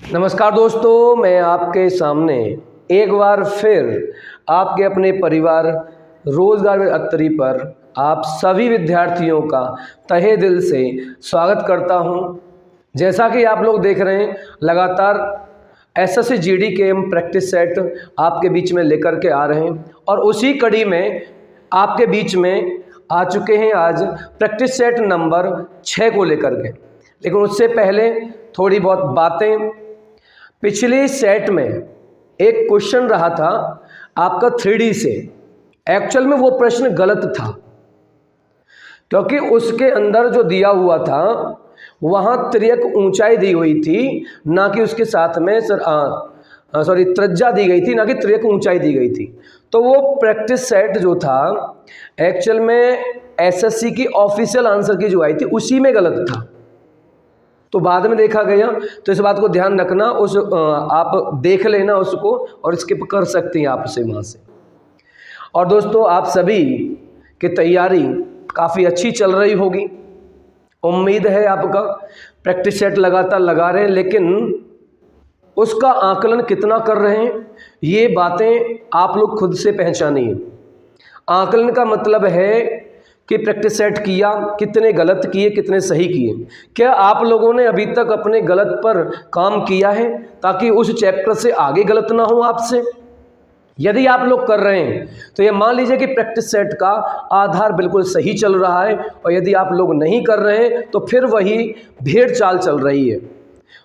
नमस्कार दोस्तों, मैं आपके सामने एक बार फिर आपके अपने परिवार रोजगार में अत्तरी पर आप सभी विद्यार्थियों का तहे दिल से स्वागत करता हूं। जैसा कि आप लोग देख रहे हैं, लगातार एसएससी जीडी के हम प्रैक्टिस सेट आपके बीच में लेकर के आ रहे हैं और उसी कड़ी में आपके बीच में आ चुके हैं आज प्रैक्टिस सेट नंबर 6 को लेकर के। लेकिन उससे पहले थोड़ी बहुत बातें। पिछले सेट में एक क्वेश्चन रहा था आपका 3D से। एक्चुअल में वो प्रश्न गलत था, क्योंकि उसके अंदर जो दिया हुआ था वहाँ त्रियक ऊंचाई दी हुई थी, ना कि उसके साथ में त्रिज्या दी गई थी, ना कि त्रियक ऊंचाई दी गई थी। तो वो प्रैक्टिस सेट जो था एक्चुअल में एसएससी की ऑफिशियल आंसर की जो आई थी उसी में गलत था, तो बाद में देखा गया। तो इस बात को ध्यान रखना, आप देख लेना उसको और स्किप कर सकते हैं आपसे वहाँ से। और दोस्तों, आप सभी की तैयारी काफ़ी अच्छी चल रही होगी, उम्मीद है। आपका प्रैक्टिस सेट लगातार लगा रहे हैं, लेकिन उसका आकलन कितना कर रहे हैं ये बातें आप लोग खुद से पहचानिए। आकलन का मतलब है कि प्रैक्टिस सेट किया, कितने गलत किए, कितने सही किए। क्या आप लोगों ने अभी तक अपने गलत पर काम किया है, ताकि उस चैप्टर से आगे गलत ना हो आपसे? यदि आप लोग कर रहे हैं तो ये मान लीजिए कि प्रैक्टिस सेट का आधार बिल्कुल सही चल रहा है, और यदि आप लोग नहीं कर रहे हैं तो फिर वही भेड़ चाल चल रही है,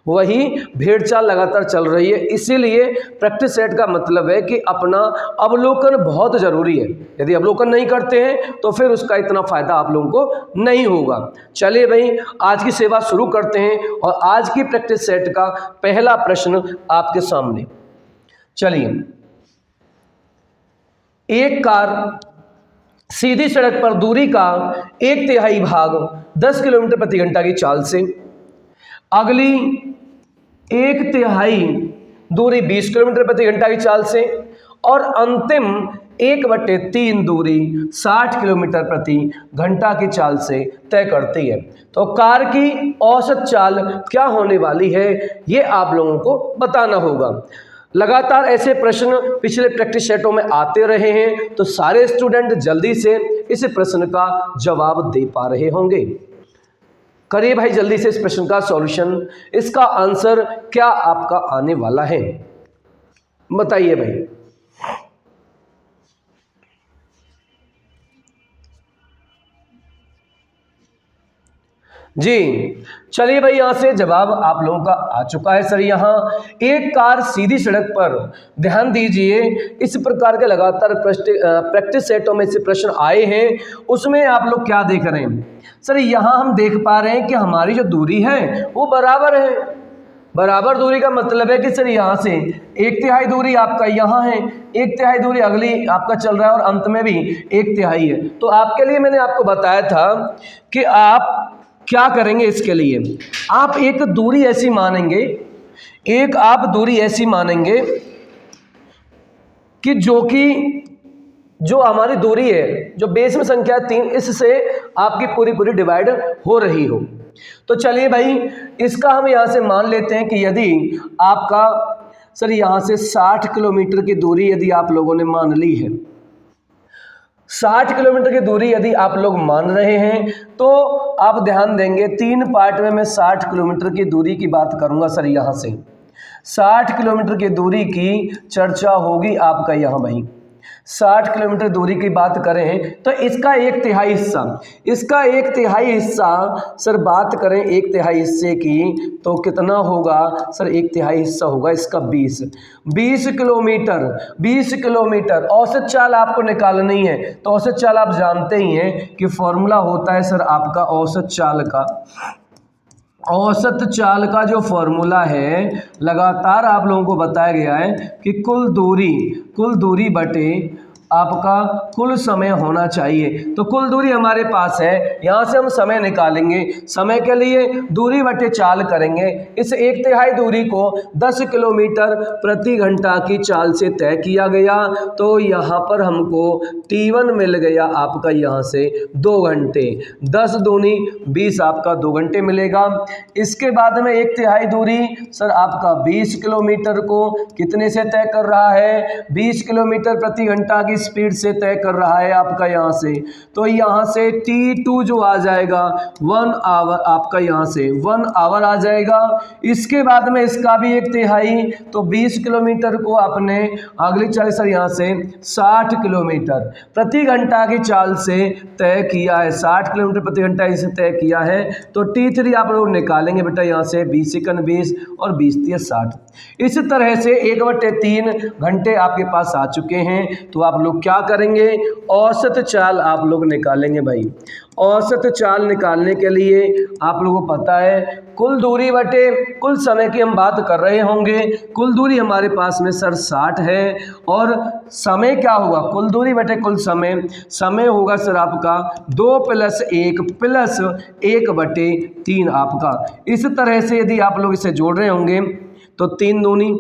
वही भेड़ चाल लगातार चल रही है। इसीलिए प्रैक्टिस सेट का मतलब है कि अपना अवलोकन बहुत ज़रूरी है। यदि अवलोकन नहीं करते हैं तो फिर उसका इतना फ़ायदा आप लोगों को नहीं होगा। चलिए भाई, आज की सेवा शुरू करते हैं और आज की प्रैक्टिस सेट का पहला प्रश्न आपके सामने। चलिए, एक कार सीधी सड़क पर दूरी का 1/3 भाग 10 किलोमीटर प्रति घंटा की चाल से, अगली 1/3 दूरी 20 किलोमीटर प्रति घंटा की चाल से, और अंतिम 1/3 दूरी 60 किलोमीटर प्रति घंटा की चाल से तय करती है। तो कार की औसत चाल क्या होने वाली है ये आप लोगों को बताना होगा। लगातार ऐसे प्रश्न पिछले प्रैक्टिस सेटों में आते रहे हैं, तो सारे स्टूडेंट जल्दी से इस प्रश्न का जवाब दे पा रहे होंगे। करिए भाई जल्दी से इस प्रश्न का सॉल्यूशन, इसका आंसर क्या आपका आने वाला है, बताइए भाई। जी चलिए भाई, यहां से जवाब आप लोगों का आ चुका है सर। यहाँ एक कार सीधी सड़क पर, ध्यान दीजिए, इस प्रकार के लगातार प्रैक्टिस सेटों में से प्रश्न आए हैं, उसमें आप लोग क्या देख रहे हैं सर? यहाँ हम देख पा रहे हैं कि हमारी जो दूरी है वो बराबर है। बराबर दूरी का मतलब है कि सर यहाँ से 1/3 दूरी आपका यहाँ है, 1/3 दूरी अगली आपका चल रहा है, और अंत में भी 1/3 है। तो आपके लिए मैंने आपको बताया था कि आप क्या करेंगे। इसके लिए आप एक दूरी ऐसी मानेंगे, आप दूरी ऐसी मानेंगे कि जो हमारी दूरी है, जो बेस में संख्या 3, इससे आपकी पूरी डिवाइड हो रही हो। तो चलिए भाई, इसका हम यहाँ से मान लेते हैं कि यदि आपका सर यहाँ से 60 किलोमीटर की दूरी यदि आप लोगों ने मान ली है, 60 किलोमीटर की दूरी यदि आप लोग मान रहे हैं, तो आप ध्यान देंगे 3 पार्ट में मैं 60 किलोमीटर की दूरी की बात करूंगा सर। यहाँ से 60 किलोमीटर की दूरी की चर्चा होगी आपका यहाँ भाई। 60 किलोमीटर दूरी की बात करें तो इसका 1/3 हिस्सा, इसका 1/3 हिस्सा सर, बात करें 1/3 हिस्से की तो कितना होगा सर? 1/3 हिस्सा होगा इसका 20 किलोमीटर। 20 किलोमीटर औसत चाल आपको निकालनी है, तो औसत चाल आप जानते ही हैं कि फॉर्मूला होता है सर आपका औसत चाल का। औसत चाल का जो फॉर्मूला है, लगातार आप लोगों को बताया गया है कि कुल दूरी बटे आपका कुल समय होना चाहिए। तो कुल दूरी हमारे पास है, यहाँ से हम समय निकालेंगे। समय के लिए दूरी बटे चाल करेंगे। इस 1/3 दूरी को 10 किलोमीटर प्रति घंटा की चाल से तय किया गया। तो यहाँ पर हमको T1 मिल गया आपका यहाँ से 2 घंटे। 10 दूनी 20 आपका 2 घंटे मिलेगा। इसके बाद में 1/3 दूरी सर आपका 20 किलोमीटर को कितने से तय कर रहा है, 20 किलोमीटर प्रति घंटा की स्पीड से तय कर रहा है आपका यहाँ से। तो यहाँ से T2 जो आ जाएगा 1 आवर, आपका यहाँ से 1 आवर आ जाएगा। इसके बाद में इसका भी 1/3, तो 20 किलोमीटर को आपने अगली चाल सर यहाँ से 60 किलोमीटर प्रति घंटा की चाल से तय किया है, 60 किलोमीटर प्रति घंटा इसे तय किया है। तो T3 आप लोग निकालेंगे बेटा यहाँ से 20 सेकंड 20 और 20 × 60। इस तरह से 1/3 घंटे आपके पास आ चुके हैं। तो आप लोग क्या करेंगे, औसत चाल आप लोग निकालेंगे भाई। औसत चाल निकालने के लिए आप लोगों को पता है कुल दूरी बटे कुल समय की हम बात कर रहे होंगे। कुल दूरी हमारे पास में सर 60 है और समय क्या होगा, कुल दूरी बटे कुल समय, समय होगा सर आपका 2 + 1 + 1/3 आपका। इस तरह से यदि आप लोग इसे जोड़ रहे होंगे तो 3 दूनी,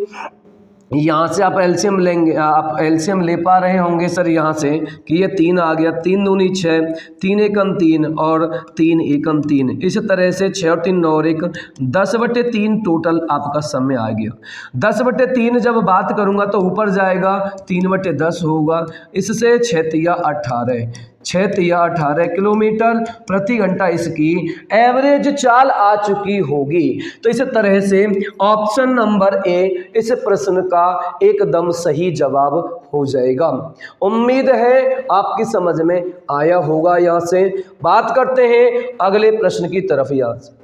यहाँ से आप एलसीएम लेंगे, आप एलसीएम ले पा रहे होंगे सर यहाँ से कि ये 3 आ गया, 3 दूनी 6, 3 एकम 3 और 3 एकम 3। इस तरह से 6 और 3 9 और 1 10/3 टोटल आपका समय आ गया। 10/3 जब बात करूँगा तो ऊपर जाएगा 3/10 होगा। इससे 6 × 18, 6 × 18 किलोमीटर प्रति घंटा इसकी एवरेज चाल आ चुकी होगी। तो इस तरह से ऑप्शन नंबर ए इस प्रश्न का एकदम सही जवाब हो जाएगा। उम्मीद है आपकी समझ में आया होगा। यहाँ से बात करते हैं अगले प्रश्न की तरफ। यहाँ से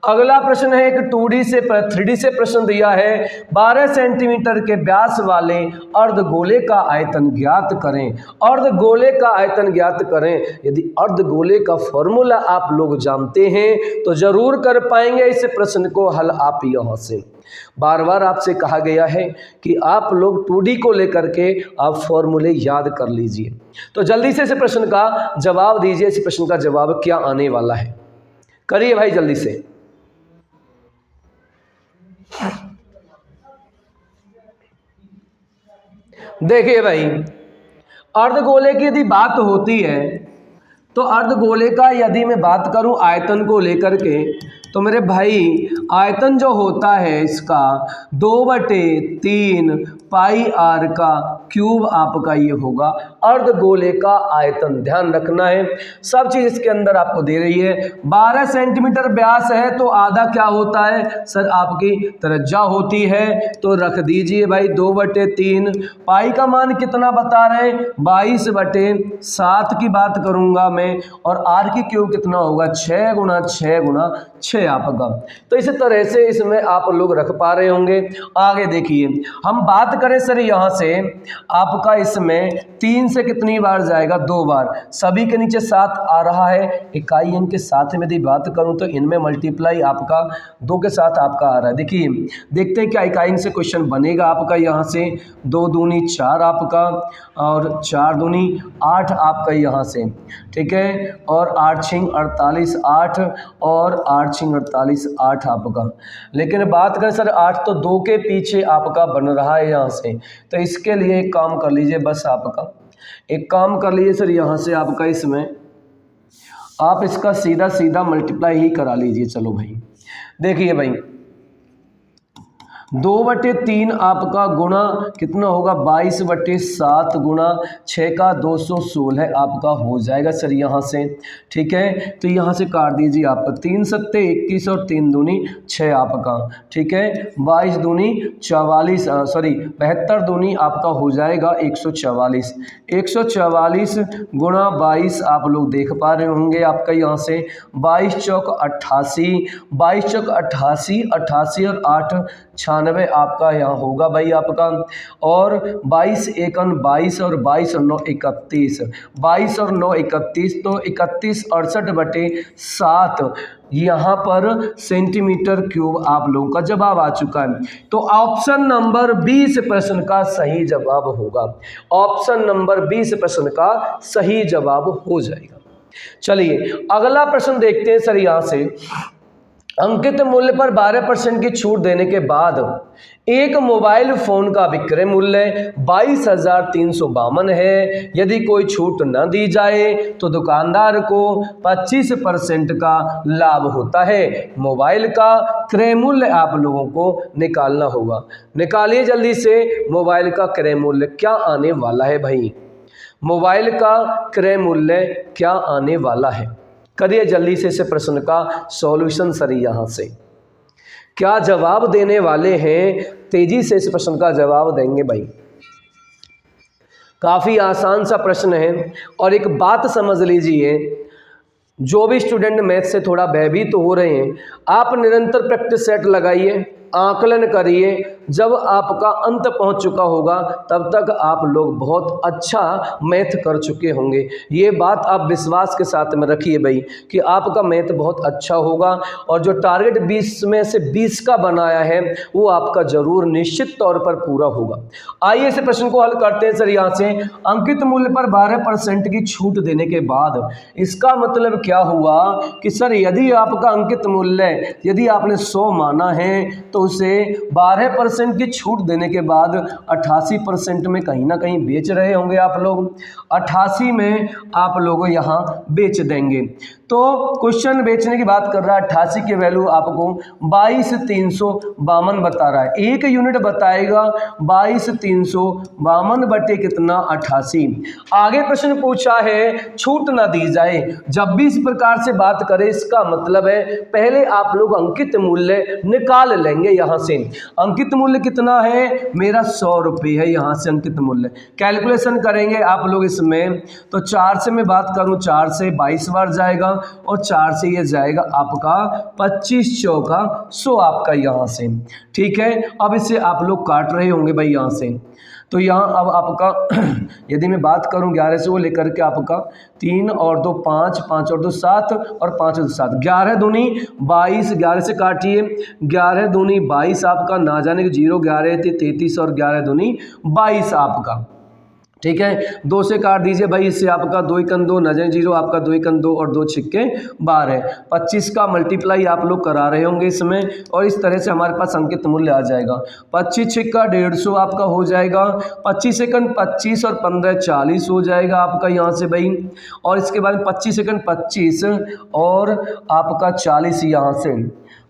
अगला प्रश्न है एक 2D से 3D से प्रश्न दिया है। 12 सेंटीमीटर के व्यास वाले अर्धगोले का आयतन ज्ञात करें। अर्धगोले का आयतन ज्ञात करें। यदि अर्धगोले का फॉर्मूला आप लोग जानते हैं तो जरूर कर पाएंगे इस प्रश्न को हल आप यहाँ से। बार बार आपसे कहा गया है कि आप लोग 2D को लेकर के आप फॉर्मूले याद कर लीजिए। तो जल्दी से इस प्रश्न का जवाब दीजिए। इस प्रश्न का जवाब क्या आने वाला है, करिए भाई जल्दी से। देखिए भाई, अर्धगोले की यदि बात होती है तो अर्धगोले का यदि मैं बात करूं आयतन को लेकर के तो मेरे भाई आयतन जो होता है इसका 2/3 πr का क्यूब आपका ये होगा अर्धगोले का आयतन। ध्यान रखना है, सब चीज़ इसके अंदर आपको दे रही है। 12 सेंटीमीटर व्यास है तो आधा क्या होता है सर आपकी त्रिज्या होती है। तो रख दीजिए भाई 2/3। पाई का मान कितना बता रहे हैं, 22/7 की बात करूंगा मैं। और आर की क्यूब कितना होगा 6 × 6 × 6 आपका। तो इस तरह से इसमें आप लोग रख पा रहे होंगे। आगे देखिए, हम बात करें सर यहाँ से आपका इसमें 3 से कितनी बार जाएगा, 2 बार। सभी के नीचे 7 आ रहा है। इकाई अंक के साथ में यदि बात करूँ तो इनमें मल्टीप्लाई आपका 2 के साथ आपका आ रहा है। देखिए देखते हैं क्या इकाई अंक से क्वेश्चन बनेगा आपका। यहाँ से 2 दूनी 4 आपका और 4 दूनी 8 आपका यहाँ से, ठीक है। और 8 × 48 8 और 8 × 48 8 आपका। लेकिन बात करें सर 8 तो 2 के पीछे आपका बन रहा है यहाँ से। तो इसके लिए एक काम कर लीजिए, बस आपका एक काम कर लीजिए सर यहाँ से आपका इसमें आप इसका सीधा सीधा मल्टीप्लाई ही करा लीजिए। चलो भाई देखिए भाई 2/3 आपका गुणा कितना होगा 22/7 गुणा 6 का 216 आपका हो जाएगा सर यहाँ से, ठीक है। तो यहाँ से काट दीजिए आप 3 × 7 21 और 3 दूनी 6 आपका, ठीक है। 22 दूनी 44 72 दूनी आपका हो जाएगा 144। 144 गुणा 22 आप लोग देख पा रहे होंगे आपका यहाँ से 22 चौक 88, 22 चौक 88, 88 और 8 96 आपका यहाँ होगा भाई आपका। और 22 एकन 22 और 22 और 9 31, 22 और 9 31, तो 31 68/7 यहाँ पर सेंटीमीटर क्यूब आप लोगों का जवाब आ चुका है। तो ऑप्शन नंबर 20 प्रश्न का सही जवाब होगा। ऑप्शन नंबर 20 प्रश्न का सही जवाब हो जाएगा। चलिए अगला प्रश्न देखते हैं सर। यहाँ से अंकित मूल्य पर 12% की छूट देने के बाद एक मोबाइल फोन का विक्रय मूल्य 22,352 है। यदि कोई छूट न दी जाए तो दुकानदार को 25% का लाभ होता है। मोबाइल का क्रय मूल्य आप लोगों को निकालना होगा। निकालिए जल्दी से, मोबाइल का क्रय मूल्य क्या आने वाला है भाई? मोबाइल का क्रय मूल्य क्या आने वाला है? करिए जल्दी से इस प्रश्न का सॉल्यूशन सर। यहाँ से क्या जवाब देने वाले हैं? तेजी से इस प्रश्न का जवाब देंगे भाई। काफी आसान सा प्रश्न है। और एक बात समझ लीजिए, जो भी स्टूडेंट मैथ से थोड़ा भयभीत तो हो रहे हैं, आप निरंतर प्रैक्टिस सेट लगाइए, आकलन करिए। जब आपका अंत पहुंच चुका होगा तब तक आप लोग बहुत अच्छा मैथ कर चुके होंगे। ये बात आप विश्वास के साथ में रखिए भाई कि आपका मैथ बहुत अच्छा होगा और जो टारगेट 20 में से 20 का बनाया है वो आपका जरूर निश्चित तौर पर पूरा होगा। आइए इस प्रश्न को हल करते हैं सर। यहाँ से अंकित मूल्य पर 12% की छूट देने के बाद इसका मतलब क्या हुआ कि सर यदि आपका अंकित मूल्य यदि आपने 100 माना है तो उसे 12% की छूट देने के बाद 88% में कहीं ना कहीं बेच रहे होंगे आप लोग। 88 में आप लोग यहाँ बेच देंगे। तो क्वेश्चन बेचने की बात कर रहा है। 88 की वैल्यू आपको 22,352 बता रहा है। एक यूनिट बताएगा 22,352 बटे कितना 88। आगे प्रश्न पूछा है छूट ना दी जाए। जब भी इस प्रकार से बात करें इसका मतलब है पहले आप लोग अंकित मूल्य निकाल लेंगे। यहाँ से अंकित मूल्य कितना है मेरा 100 रुपये है। यहाँ से अंकित मूल्य कैलकुलेशन करेंगे आप लोग इसमें। तो 4 से मैं बात करूँ, 4 से 22 बार जाएगा और 4 से ये जाएगा आपका 25 चौका 100 आपका यहाँ से। ठीक है, अब इसे आप लोग काट रहे होंगे भाई यहाँ से। तो यहाँ अब आपका यदि मैं बात करूँ 11 से वो लेकर के आपका 3 और 2 5, 5 और 2 7 और 5 और 2 7, 11 दूनी 22। 11 से काटिए, 11 दूनी 22 आपका, ना जाने के 0, 11 थे 33 और 11 दूनी 22 आपका। ठीक है, 2 से काट दीजिए भाई, इससे आपका 2 एकन 2, नजर 0 आपका 2 एकन 2 और 2 छिक्के 12। 25 का मल्टीप्लाई आप लोग करा रहे होंगे इसमें और इस तरह से हमारे पास अंकित मूल्य आ जाएगा। 25 छिक्का 150 आपका हो जाएगा। 25 सेकंड 25 और 15 40 हो जाएगा आपका यहाँ से भाई। और इसके बाद 25 सेकंड 25 और आपका 40 यहाँ से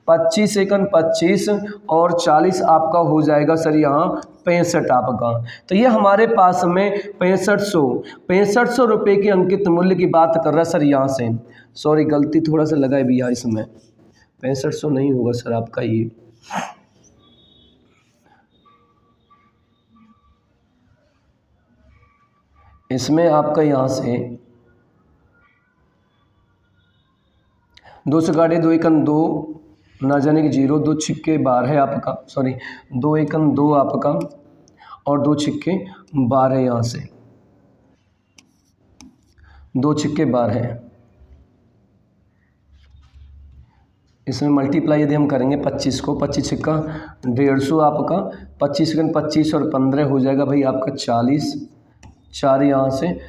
25 सेकंड 25 और 40 आपका हो जाएगा सर यहाँ 65 आपका। तो ये हमारे पास में 6500 रुपये की अंकित मूल्य की बात कर रहा है सर यहाँ से। सॉरी गलती थोड़ा सा लगा है भैया इसमें, 6500 नहीं होगा सर आपका ये। इसमें आपका यहाँ से 2 से काटे 2 एकन 2, ना जाने कि 0, 2 छिक्के 12 है आपका, सॉरी 2 एकन 2 आपका और 2 छिक्के 12 यहाँ से, 2 छिक्के 12 है। इसमें मल्टीप्लाई यदि हम करेंगे 25 को, 25 छिक्का 150 आपका, 25 सेकंड 25 और 15 हो जाएगा भाई आपका 40, 4 यहाँ से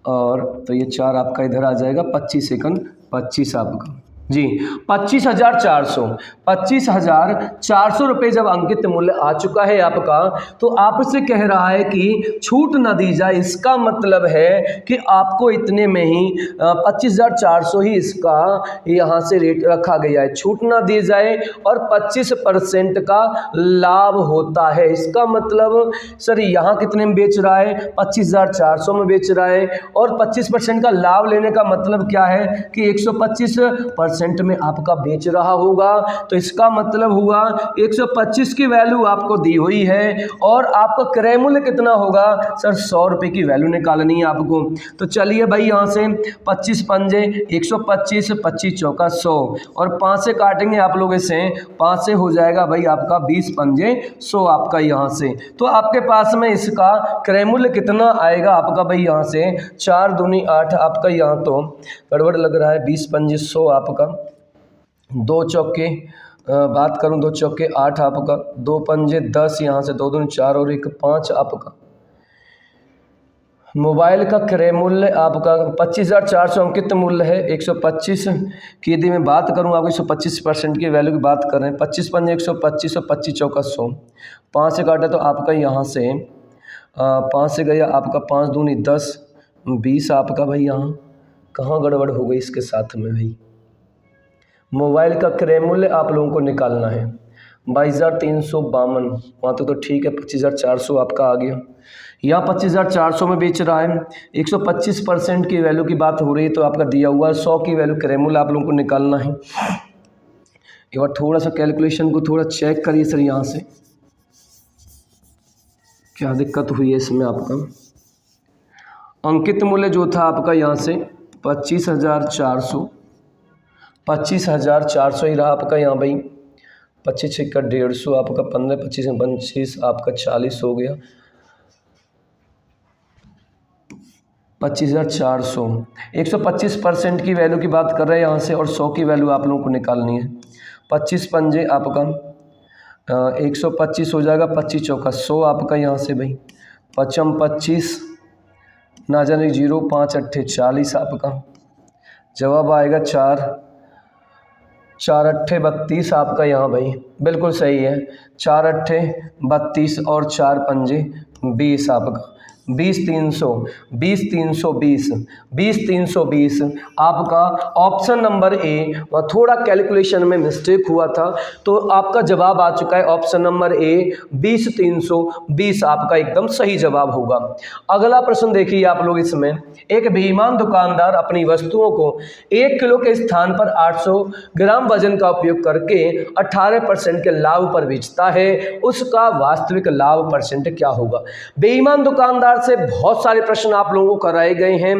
और तो ये 4 आपका इधर आ जाएगा। 25 सेकंड 25 आपका जी 25,400 रुपये जब अंकित मूल्य आ चुका है आपका, तो आपसे कह रहा है कि छूट ना दी जाए। इसका मतलब है कि आपको इतने में ही 25,400 ही इसका यहाँ से रेट रखा गया है, छूट ना दी जाए और 25% का लाभ होता है। इसका मतलब सर यहाँ कितने में बेच रहा है 25,400 में बेच रहा है और 25% का लाभ लेने का मतलब क्या है कि 125% में आपका बेच रहा होगा। तो इसका मतलब हुआ 125 की वैल्यू आपको दी हुई है और आपका क्रय मूल्य कितना होगा सर 100 रुपये की वैल्यू निकालनी है आपको। तो चलिए भाई यहाँ से 25 पंजे 125, 25 चौका 100 और 5 से काटेंगे आप लोग इसे, 5 से हो जाएगा भाई आपका 20 पंजे 100 आपका यहाँ से। तो आपके पास में इसका क्रय मूल्य कितना आएगा आपका भाई यहाँ से 4 दूनी 8 आपका, यहाँ तो गड़बड़ लग रहा है, 20 पंजे 100 आपका दो चौके बात करूं, दो चौके 8 आपका, दो पंजे 10, यहाँ से 2 दूनी 4 और 1 5 आपका। मोबाइल का क्रय मूल्य आपका 25,400 अंकित मूल्य है। 125 की यदि मैं बात करूं, आपको 125% की वैल्यू की बात कर रहे हैं। 25 पंजे 125 और 25 चौका 100, 5 से काटा तो आपका यहाँ से 5 से गया आपका 5 दूनी 10, 20 आपका भाई। यहाँ कहाँ गड़बड़ हो गई इसके साथ में भाई। मोबाइल का क्रय मूल्य आप लोगों को निकालना है 22,352, वहाँ तो ठीक है। 25,400 आपका आ गया। यहाँ 25,400 में बेच रहा है। 125% की वैल्यू की बात हो रही है, तो आपका दिया हुआ 100 की वैल्यू क्रय मूल्य आप लोगों को निकालना है। एक बार थोड़ा सा कैलकुलेशन को थोड़ा चेक करिए सर, यहाँ से क्या दिक्कत हुई है इसमें। आपका अंकित मूल्य जो था आपका यहाँ से 25,400 ही रहा आपका यहाँ भाई। 25 छक्का 150 आपका, 15 25 25 आपका 40 हो गया। 25,400 125% की वैल्यू की बात कर रहे हैं यहाँ से, और 100 की वैल्यू आप लोगों को निकालनी है। 25 पंजे आपका 125 हो जाएगा, 25 चौका 100 आपका यहाँ से भाई। 55 25 ना जाने 0, 5 अट्ठे 40 आपका। जवाब आएगा 4 अट्ठे 32 आपका यहाँ भाई। बिल्कुल सही है, 4 अट्ठे 32 और 4 पंजे 20 आपका। 20,320 आपका ऑप्शन नंबर ए। वह थोड़ा कैलकुलेशन में मिस्टेक हुआ था, तो आपका जवाब आ चुका है ऑप्शन नंबर ए 20,320 आपका एकदम सही जवाब होगा। अगला प्रश्न देखिए आप लोग। इसमें एक बेईमान दुकानदार अपनी वस्तुओं को 1 किलो के स्थान पर 800 ग्राम वजन का उपयोग करके 18% के लाभ पर बेचता है, उसका वास्तविक लाभ परसेंट क्या होगा। बेईमान दुकानदार से बहुत सारे प्रश्न आप लोगों को कराए गए हैं।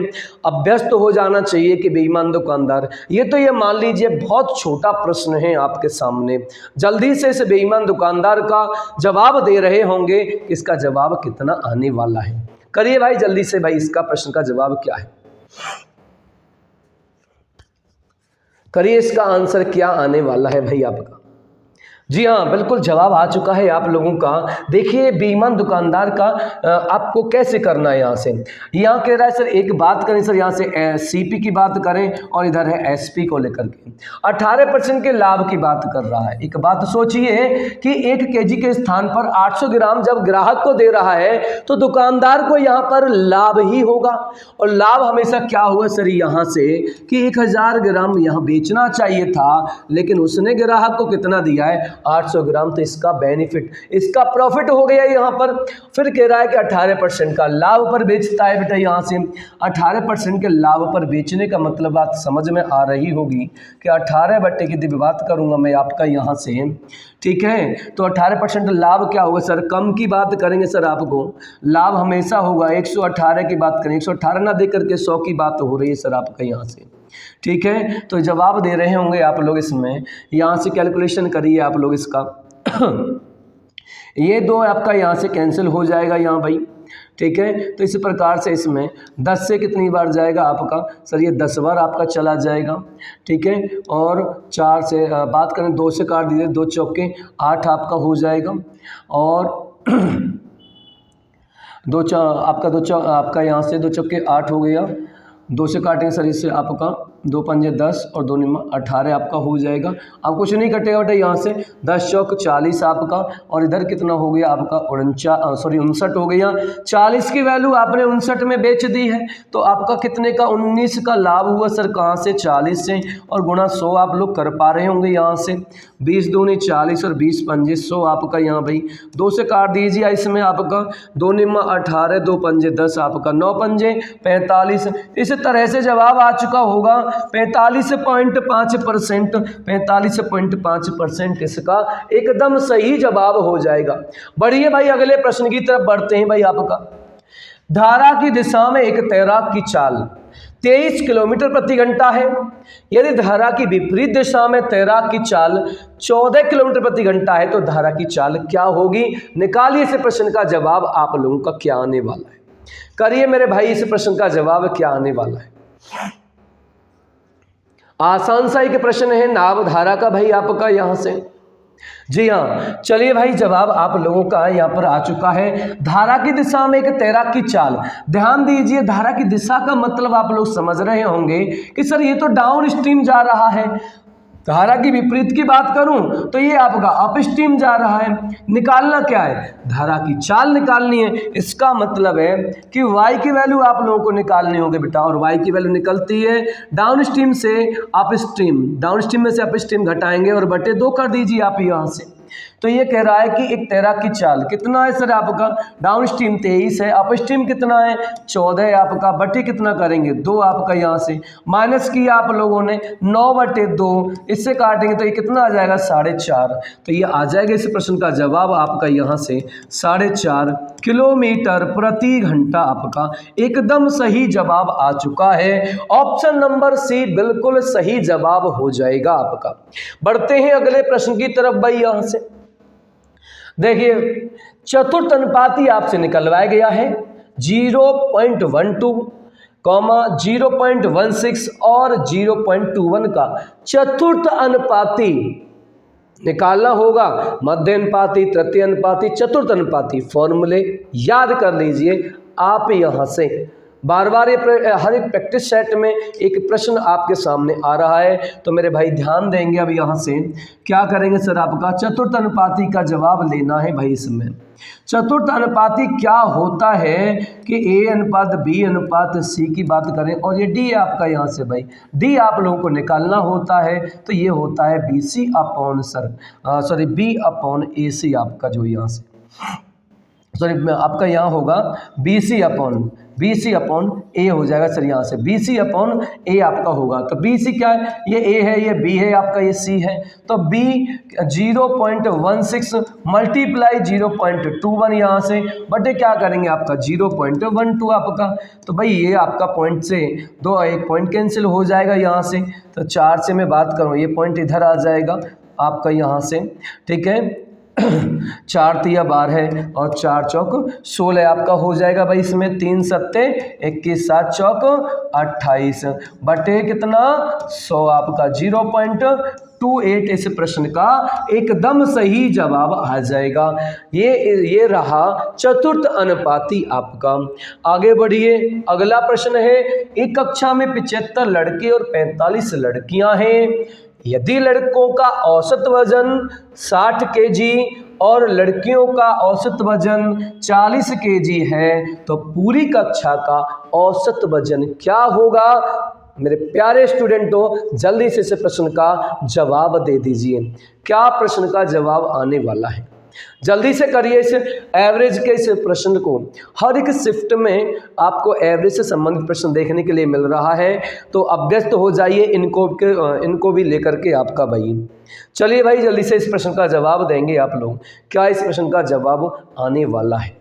अभ्यस्त हो जाना चाहिए कि बेईमान दुकानदार, ये तो ये मान लीजिए बहुत छोटा प्रश्न है आपके सामने। जल्दी से इस बेईमान दुकानदार का जवाब दे रहे होंगे, इसका जवाब कितना आने वाला है। करिए भाई जल्दी से भाई, इसका प्रश्न का जवाब क्या है, करिए इसका आंसर क्या आने वाला है भाई आपका। जी हाँ, बिल्कुल जवाब आ चुका है आप लोगों का। देखिए बेईमान दुकानदार का आपको कैसे करना है। यहाँ से यहाँ कह रहा है सर, एक बात करें सर, यहाँ से सीपी की बात करें और इधर है एसपी को लेकर के 18% के लाभ की बात कर रहा है। एक बात सोचिए कि 1 केजी के स्थान पर 800 ग्राम जब ग्राहक को दे रहा है, तो दुकानदार को यहाँ पर लाभ ही होगा। और लाभ हमेशा क्या हुआ सर, यहाँ से कि 1000 ग्राम यहाँ बेचना चाहिए था, लेकिन उसने ग्राहक को कितना दिया है, 800 ग्राम। तो इसका बेनिफिट, इसका प्रॉफिट हो गया यहाँ पर। फिर कह रहा है कि 18% का लाभ पर बेचता है। बेटा यहाँ से 18% के लाभ पर बेचने का मतलब बात समझ में आ रही होगी कि 18 बट्टे की यदि बात करूंगा मैं आपका यहाँ से, ठीक है, तो 18% लाभ क्या होगा सर, कम की बात करेंगे सर, आपको लाभ हमेशा होगा 118 की बात करें, 118 ना दे करके 100 की बात हो रही है सर आपका यहाँ से, ठीक है। तो जवाब दे रहे होंगे आप लोग इसमें, यहाँ से कैलकुलेशन करिए आप लोग इसका। ये 2 आपका यहाँ से कैंसिल हो जाएगा यहाँ भाई, ठीक है। तो इस प्रकार से इसमें 10 से कितनी बार जाएगा आपका सर, ये 10 बार आपका चला जाएगा, ठीक है। और 4 से बात करें, 2 से काट दीजिए, 2 चौके 8 आपका हो जाएगा। और आपका यहाँ से 2 चौके 8 हो गया, 2 से काटेंगे सर, इससे आपका 2 पंजे 10 और 2 निम्न 18 आपका हो जाएगा। अब कुछ नहीं कटेगा बेटा, यहाँ से 10 चौक 40 आपका, और इधर कितना हो गया आपका 59 हो गया। 40 की वैल्यू आपने 59 में बेच दी है, तो आपका कितने का 19 का लाभ हुआ सर, कहाँ से 40 से, और गुणा 100 आप लोग कर पा रहे होंगे यहाँ से। 20 दूनी 40 और 20 पंजे 100 आपका यहाँ भाई। 2 से काट दीजिए इसमें आपका 2 निम्न 18, 2 पंजे 10 आपका, 9 पंजे 45। इस तरह से जवाब आ चुका होगा 45.5%। 45.5% इसका एकदम सही जवाब हो जाएगा। बढ़िए भाई, अगले प्रश्न की तरफ बढ़ते हैं भाई आपका। धारा की दिशा में एक तैराक की चाल 23 किलोमीटर प्रति घंटा है। यदि धारा की विपरीत दिशा में तैराक की चाल 14 किलोमीटर प्रति घंटा है, तो धारा की चाल क्या होगी। निकालिए इस प्रश्न का जवाब आप लोगों का क्या आने वाला है। करिए मेरे भाई, इस प्रश्न का जवाब क्या आने वाला है। आसान सा एक प्रश्न है नाव धारा का भाई आपका यहाँ से। जी हाँ, चलिए भाई जवाब आप लोगों का यहाँ पर आ चुका है। धारा की दिशा में एक तैराकी चाल। ध्यान दीजिए, धारा की दिशा का मतलब आप लोग समझ रहे होंगे कि सर ये तो डाउन स्ट्रीम जा रहा है। धारा की विपरीत की बात करूं तो ये आपका अप स्ट्रीम जा रहा है। निकालना क्या है, धारा की चाल निकालनी है। इसका मतलब है कि y की वैल्यू आप लोगों को निकालनी होगी बेटा, और y की वैल्यू निकलती है डाउन स्ट्रीम से अप स्ट्रीम। डाउन स्ट्रीम में से अप स्ट्रीम घटाएंगे और बटे 2 कर दीजिए आप यहाँ से। तो ये कह रहा है कि एक तैराकी चाल कितना है सर आपका, डाउन स्ट्रीम 23 है, अप स्ट्रीम कितना है 14 है आपका, बटे कितना करेंगे 2 आपका, यहाँ से माइनस किया आप लोगों ने 9/2, इससे काटेंगे तो ये कितना आ जाएगा 4.5। तो ये आ जाएगा इस प्रश्न का जवाब आपका यहाँ से 4.5 किलोमीटर प्रति घंटा आपका एकदम सही जवाब आ चुका है। ऑप्शन नंबर सी बिल्कुल सही जवाब हो जाएगा आपका। बढ़ते हैं अगले प्रश्न की तरफ भाई। यहाँ से देखिए चतुर्थ अनुपाती आपसे निकलवाया गया है 0.12, 0.16 और 0.21 का चतुर्थ अनुपाती निकालना होगा। मध्य अनुपाती, तृतीय अनुपाती, चतुर्थ अनुपाती फॉर्मूले याद कर लीजिए आप यहाँ से। बार बार हर एक प्रैक्टिस सेट में एक प्रश्न आपके सामने आ रहा है, तो मेरे भाई ध्यान देंगे। अब यहाँ से क्या करेंगे सर, आपका चतुर्थ अनुपाती का जवाब लेना है भाई। इसमें चतुर्थ अनुपाती क्या होता है कि A अनुपात B अनुपात C की बात करें, और ये D है आपका यहाँ से भाई, D आप लोगों को निकालना होता है, तो ये होता है BC upon B upon AC आपका, जो यहाँ से आपका यहाँ होगा BC अपॉन A हो जाएगा सर, यहाँ से BC अपॉन A आपका होगा। तो BC क्या है, ये A है, ये B है आपका, ये C है, तो B 0.16 मल्टीप्लाई 0.21 यहाँ से बटे क्या करेंगे आपका 0.12 आपका। तो भाई ये आपका पॉइंट से एक पॉइंट कैंसिल हो जाएगा यहाँ से, तो 4 से मैं बात करूँ ये पॉइंट इधर आ जाएगा आपका यहाँ से, ठीक है। 4 तिया 12 है और 4 चौक 16 आपका हो जाएगा भाई। इसमें 3 सत्ते 21, 7 चौक 28 बटे कितना 100 आपका 0.28 इस प्रश्न का एकदम सही जवाब आ जाएगा। ये रहा चतुर्थ अनुपाती आपका। आगे बढ़िए, अगला प्रश्न है, एक कक्षा में 75 लड़के और 45 लड़कियां हैं। यदि लड़कों का औसत वजन 60 केजी और लड़कियों का औसत वजन 40 केजी है, तो पूरी कक्षा का औसत वजन क्या होगा। मेरे प्यारे स्टूडेंटों, जल्दी से इस प्रश्न का जवाब दे दीजिए। क्या प्रश्न का जवाब आने वाला है, जल्दी से करिए। इस एवरेज के इस प्रश्न को हर एक शिफ्ट में आपको एवरेज से संबंधित प्रश्न देखने के लिए मिल रहा है, तो अभ्यस्त हो जाइए इनको भी लेकर के आपका भाई। चलिए भाई जल्दी से इस प्रश्न का जवाब देंगे आप लोग। क्या इस प्रश्न का जवाब आने वाला है।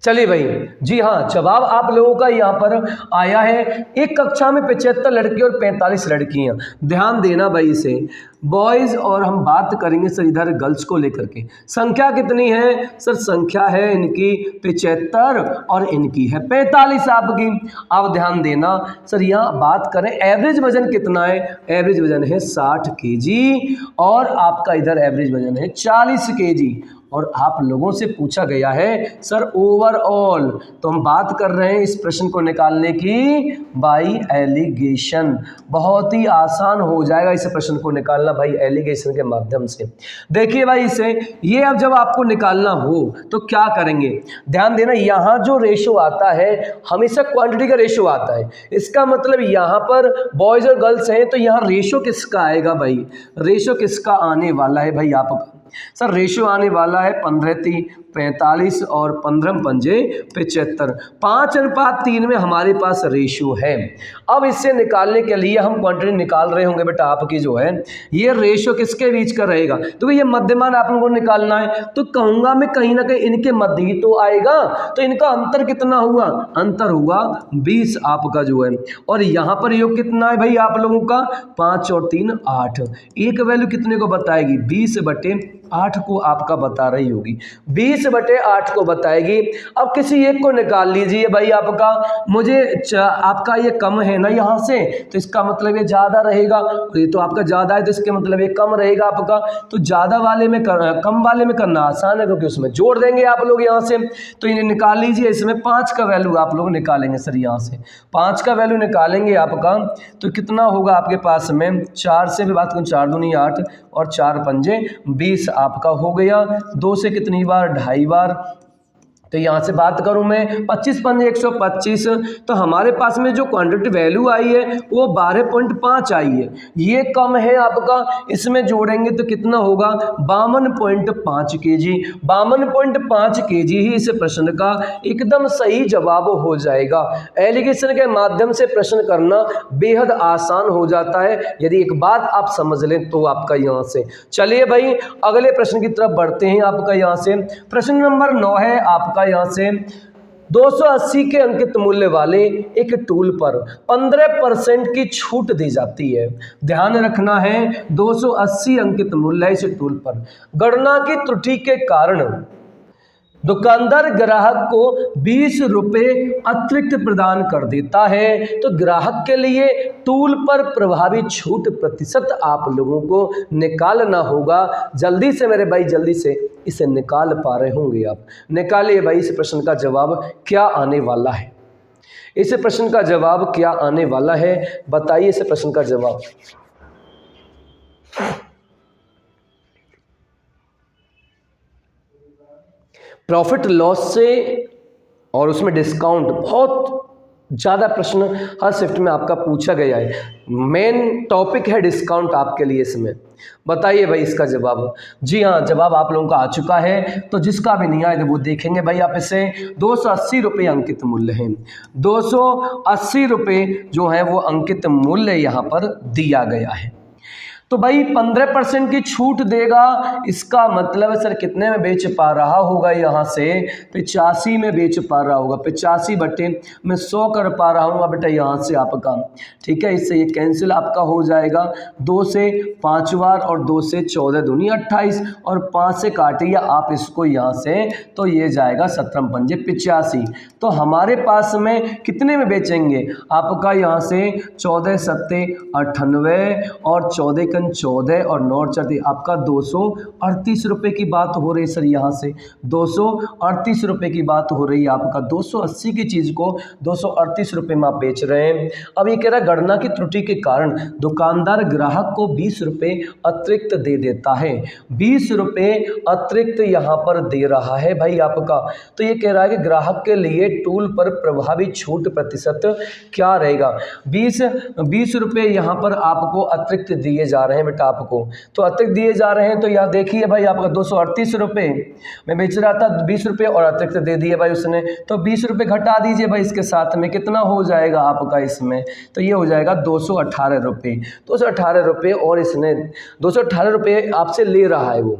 चलिए भाई, जी हाँ, जवाब आप लोगों का यहाँ पर आया है। एक कक्षा में 75 लड़के और 45 लड़कियाँ। ध्यान देना भाई इसे, बॉयज़ और हम बात करेंगे सर इधर गर्ल्स को लेकर के। संख्या कितनी है सर, संख्या है इनकी 75 और इनकी है 45 आपकी। अब ध्यान देना सर, यहाँ बात करें एवरेज वजन कितना है, एवरेज वजन है 60 केजी और आपका इधर एवरेज वजन है 40 केजी। और आप लोगों से पूछा गया है सर ओवरऑल, तो हम बात कर रहे हैं इस प्रश्न को निकालने की बाई एलिगेशन। बहुत ही आसान हो जाएगा इस प्रश्न को निकालना भाई एलिगेशन के माध्यम से। देखिए भाई इसे, ये अब जब आपको निकालना हो तो क्या करेंगे, ध्यान देना, यहाँ जो रेशो आता है हमेशा क्वांटिटी का रेशो आता है। इसका मतलब यहाँ पर बॉयज़ और गर्ल्स हैं, तो यहाँ रेशो किसका आएगा भाई, रेशो किसका आने वाला है भाई आप सर, रेशो आने वाला है 15 45 और 15 पंजे 75, 5:3 में हमारे पास रेशो है। अब इससे निकालने के लिए हम क्वांटिटी निकाल रहे होंगे बेटा आपकी जो है, ये रेशो किसके बीच का रहेगा, तो ये मध्यमान आप लोगों को निकालना है। तो कहूँगा मैं कहीं ना कहीं इनके मध्य ही तो आएगा, तो इनका अंतर कितना हुआ, अंतर हुआ 20 आपका जो है। और यहाँ पर योग कितना है भाई आप लोगों का 5 और 3 8, एक वैल्यू कितने को बताएगी 20/8 8 को आपका बता रही होगी, 20/8 को बताएगी। अब किसी एक को निकाल लीजिए भाई आपका, मुझे आपका ये कम है ना यहाँ से, तो इसका मतलब ये ज़्यादा रहेगा, ये तो आपका ज़्यादा है तो इसके मतलब ये कम रहेगा आपका। तो ज़्यादा वाले में कम वाले में करना आसान है क्योंकि उसमें जोड़ देंगे आप लोग यहाँ से। तो इन्हें निकाल लीजिए, इसमें 5 का वैल्यू आप लोग निकालेंगे सर, यहाँ से 5 का वैल्यू निकालेंगे आपका, तो कितना होगा आपके पास में, 4 से भी बात करूँ, 4 दूनी 8 और 4 पंजे 20 आपका हो गया। 2 से कितनी बार, 2.5 बार, तो यहाँ से बात करूँ मैं 25 पंजे 125, तो हमारे पास में जो क्वांटिटी वैल्यू आई है वो 12.5 आई है, ये कम है आपका, इसमें जोड़ेंगे तो कितना होगा 52.5 kg। 52.5 kg ही इस प्रश्न का एकदम सही जवाब हो जाएगा। एलिगेशन के माध्यम से प्रश्न करना बेहद आसान हो जाता है यदि एक बात आप समझ लें तो आपका यहाँ से। चलिए भाई अगले प्रश्न की तरफ बढ़ते हैं आपका यहाँ से। प्रश्न नंबर 9 है आपका यहाँ से, 280 के अंकित मूल्य वाले एक टूल पर 15% की छूट दी जाती है। ध्यान रखना है 280 अंकित मूल्य है इस टूल पर, गणना की त्रुटि के कारण दुकानदार ग्राहक को 20 रुपये अतिरिक्त प्रदान कर देता है। तो ग्राहक के लिए टूल पर प्रभावी छूट प्रतिशत आप लोगों को निकालना होगा। जल्दी से मेरे भाई, जल्दी से इसे निकाल पा रहे होंगे आप, निकालिए भाई इस प्रश्न का जवाब क्या आने वाला है। इस प्रश्न का जवाब क्या आने वाला है, बताइए इस प्रश्न का जवाब। प्रॉफिट लॉस से और उसमें डिस्काउंट, बहुत ज़्यादा प्रश्न हर शिफ्ट में आपका पूछा गया है। मेन टॉपिक है डिस्काउंट आपके लिए इसमें। बताइए भाई इसका जवाब। जी हाँ, जवाब आप लोगों का आ चुका है, तो जिसका भी नहीं आया तो वो देखेंगे भाई आप इसे। 280 रुपये अंकित मूल्य है, 280 रुपये जो है वो अंकित मूल्य यहाँ पर दिया गया है। तो भाई 15% की छूट देगा, इसका मतलब सर कितने में बेच पा रहा होगा, यहाँ से 85 में बेच पा रहा होगा। 85 बटे मैं 100 कर पा रहा हूँ बेटा यहाँ से आपका, ठीक है। इससे ये कैंसिल आपका हो जाएगा, 2 से 5 बार और 2 से 14 दूनी 28 और 5 से काटिए आप इसको यहाँ से, तो ये जाएगा 17 पंजे 85। तो हमारे पास में कितने में बेचेंगे आपका यहाँ से, 14 सत्ते 98 और 14 14 और 9 चलते आपका 238 रुपये की बात हो रही है सर। यहाँ से 238 रुपये की बात हो रही है आपका, 280 की चीज़ को 238 रुपये में आप बेच रहे हैं। अब ये कह रहा है गणना की त्रुटि के कारण दुकानदार ग्राहक को 20 रुपये अतिरिक्त दे देता है। 20 रुपये अतिरिक्त यहाँ पर दे रहा है भाई आपका। तो ये कह रहा है कि ग्राहक के लिए टूल पर प्रभावी छूट प्रतिशत क्या रहेगा, 20 रुपये यहाँ पर आपको अतिरिक्त दिए जा रहे हैं बेटा आपको। तो अतिरिक्त दिए जा रहे हैं, तो यहाँ देखिए भाई आपका 238 रुपये मैं बेच रहा था, 20 रुपये और अतिरिक्त दे दिए भाई उसने, तो 20 रुपये घटा दीजिए भाई इसके साथ में, कितना हो जाएगा आपका इसमें, तो ये हो जाएगा 218 रुपये। 218 रुपये और इसने 218 रुपये आपसे ले रहा है, वो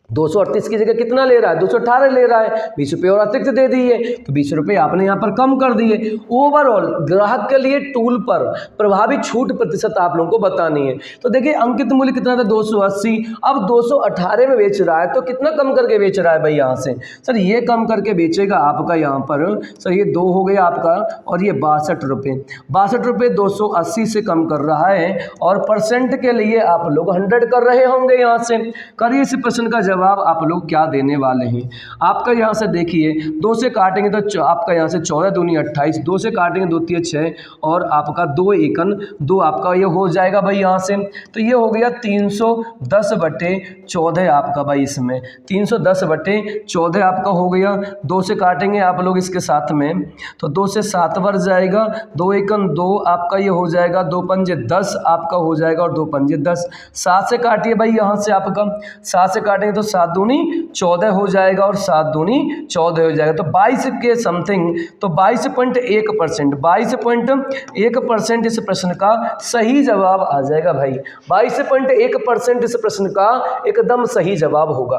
238 की जगह कितना ले रहा है, 218 ले रहा है, 20 रुपये और अतिरिक्त दे दिए, तो 20 रुपये आपने यहाँ पर कम कर दिए। ओवरऑल ग्राहक के लिए टूल पर प्रभावी छूट प्रतिशत आप लोगों को बतानी है। तो देखिए अंकित मूल्य कितना था, 280, अब 218 में बेच रहा है, तो कितना कम करके बेच रहा है भाई यहाँ से, सर ये कम करके बेचेगा आपका यहाँ पर, सर ये 2 हो गया आपका और ये 62 रुपये, 62 रुपये 280 से कम कर रहा है। और परसेंट के लिए आप लोग 100 कर रहे होंगे, यहाँ से करिए इस प्रश्न का जवाब आप लोग क्या देने वाले हैं। आपका यहाँ से देखिए 2 से काटेंगे तो आपका यहाँ से 14 दूनी 28, 2 से काटेंगे 2 3 6 और आपका 2 एकन 2 आपका ये हो जाएगा भाई यहाँ से, तो ये हो गया 310 बटे 14 आपका भाई, इसमें 310 बटे 14 आपका हो गया। 2 से काटेंगे आप लोग इसके साथ में, तो 2 से 7 बार जाएगा, 2 एकन 2 आपका ये हो जाएगा, 2 पंजे 10 आपका हो जाएगा और 2 पंजे 10। 7 से काटिए भाई यहाँ से आपका, 7 से काटेंगे तो 7 दूनी 14 हो जाएगा और 7 दूनी 14 हो जाएगा, तो 22 के समथिंग, तो 22.1%, 22.1% इस प्रश्न का सही जवाब आ जाएगा भाई। 22.1% इस प्रश्न का एकदम सही जवाब होगा।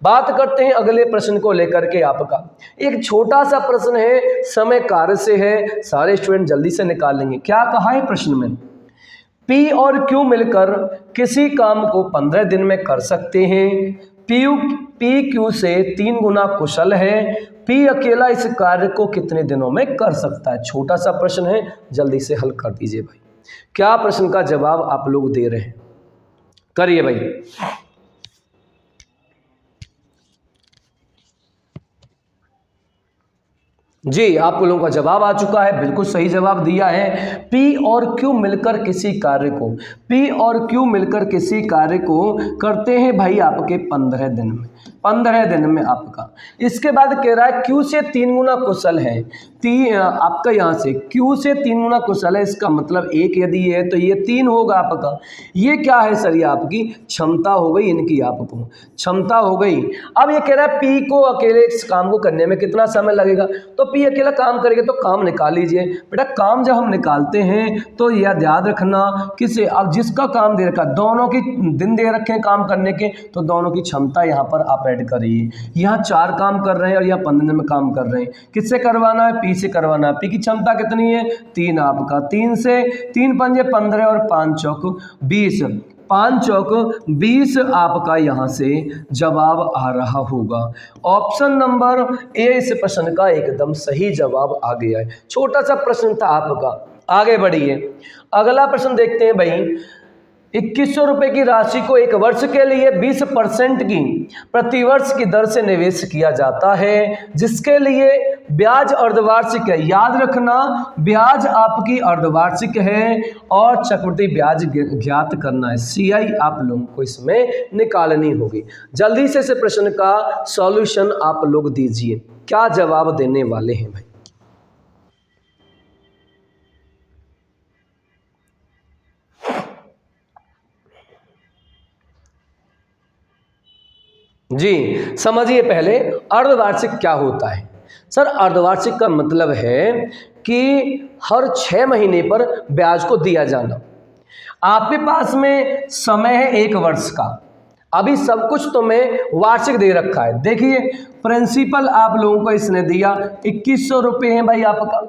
बात करते हैं अगले प्रश्न को लेकर के आपका। एक छोटा सा प्रश्न है, समय कार्य से है, सारे स्टूडेंट जल्दी से निकाल लेंगे। क्या कहा है प्रश्न में, P और Q मिलकर किसी काम को 15 दिन में कर सकते हैं, पी क्यू से 3 गुना कुशल है, पी अकेला इस कार्य को कितने दिनों में कर सकता है। छोटा सा प्रश्न है, जल्दी से हल कर दीजिए भाई। क्या प्रश्न का जवाब आप लोग दे रहे हैं, करिए भाई। जी, आप लोगों का जवाब आ चुका है, बिल्कुल सही जवाब दिया है। P और Q मिलकर किसी कार्य को, P और Q मिलकर किसी कार्य को करते हैं भाई आपके 15 दिन में, 15 दिन में आपका। इसके बाद कह रहा है Q से 3 गुना कुशल है, आपका यहाँ से Q से 3 गुना कुशल है, इसका मतलब 1 यदि है तो ये 3 होगा आपका। ये क्या है सर, ये आपकी क्षमता हो गई, इनकी आपको क्षमता हो गई। अब ये कह रहा है P को अकेले इस काम को करने में कितना समय लगेगा, तो P अकेला काम करेगा तो काम निकाल लीजिए बेटा। काम जब हम निकालते हैं तो याद रखना किसे, अब जिसका काम दे रखा, दोनों की दिन दे रखे हैं काम करने के, तो दोनों की क्षमता यहाँ पर आप ऐड करिए। यहाँ 4 काम कर रहे हैं और यहाँ 15 दिन में काम कर रहे हैं, किससे करवाना है, P से करवाना है। P की क्षमता कितनी है, 3 आपका, 3 से 3 पंजे 15 और 5 चौक 20, 5 चौक 20 आपका यहाँ से जवाब आ रहा होगा। ऑप्शन नंबर ए इस प्रश्न का एकदम सही जवाब आ गया है। छोटा सा प्रश्न था आपका, आगे बढ़िए। अगला प्रश्न देखते हैं भाई। 2100 रुपये की राशि को 1 वर्ष के लिए 20% की प्रतिवर्ष की दर से निवेश किया जाता है, जिसके लिए ब्याज अर्धवार्षिक है। याद रखना, ब्याज आपकी अर्धवार्षिक है और चक्रवृद्धि ब्याज ज्ञात करना है। CI आप लोगों को इसमें निकालनी होगी। जल्दी से इस प्रश्न का सॉल्यूशन आप लोग दीजिए, क्या जवाब देने वाले हैं भाई। जी समझिए पहले, अर्धवार्षिक क्या होता है। सर अर्धवार्षिक का मतलब है कि हर 6 महीने पर ब्याज को दिया जाना। आपके पास में समय है 1 वर्ष का, अभी सब कुछ तुम्हें वार्षिक दे रखा है। देखिए प्रिंसिपल आप लोगों को इसने दिया 2100 रुपये है भाई आपका,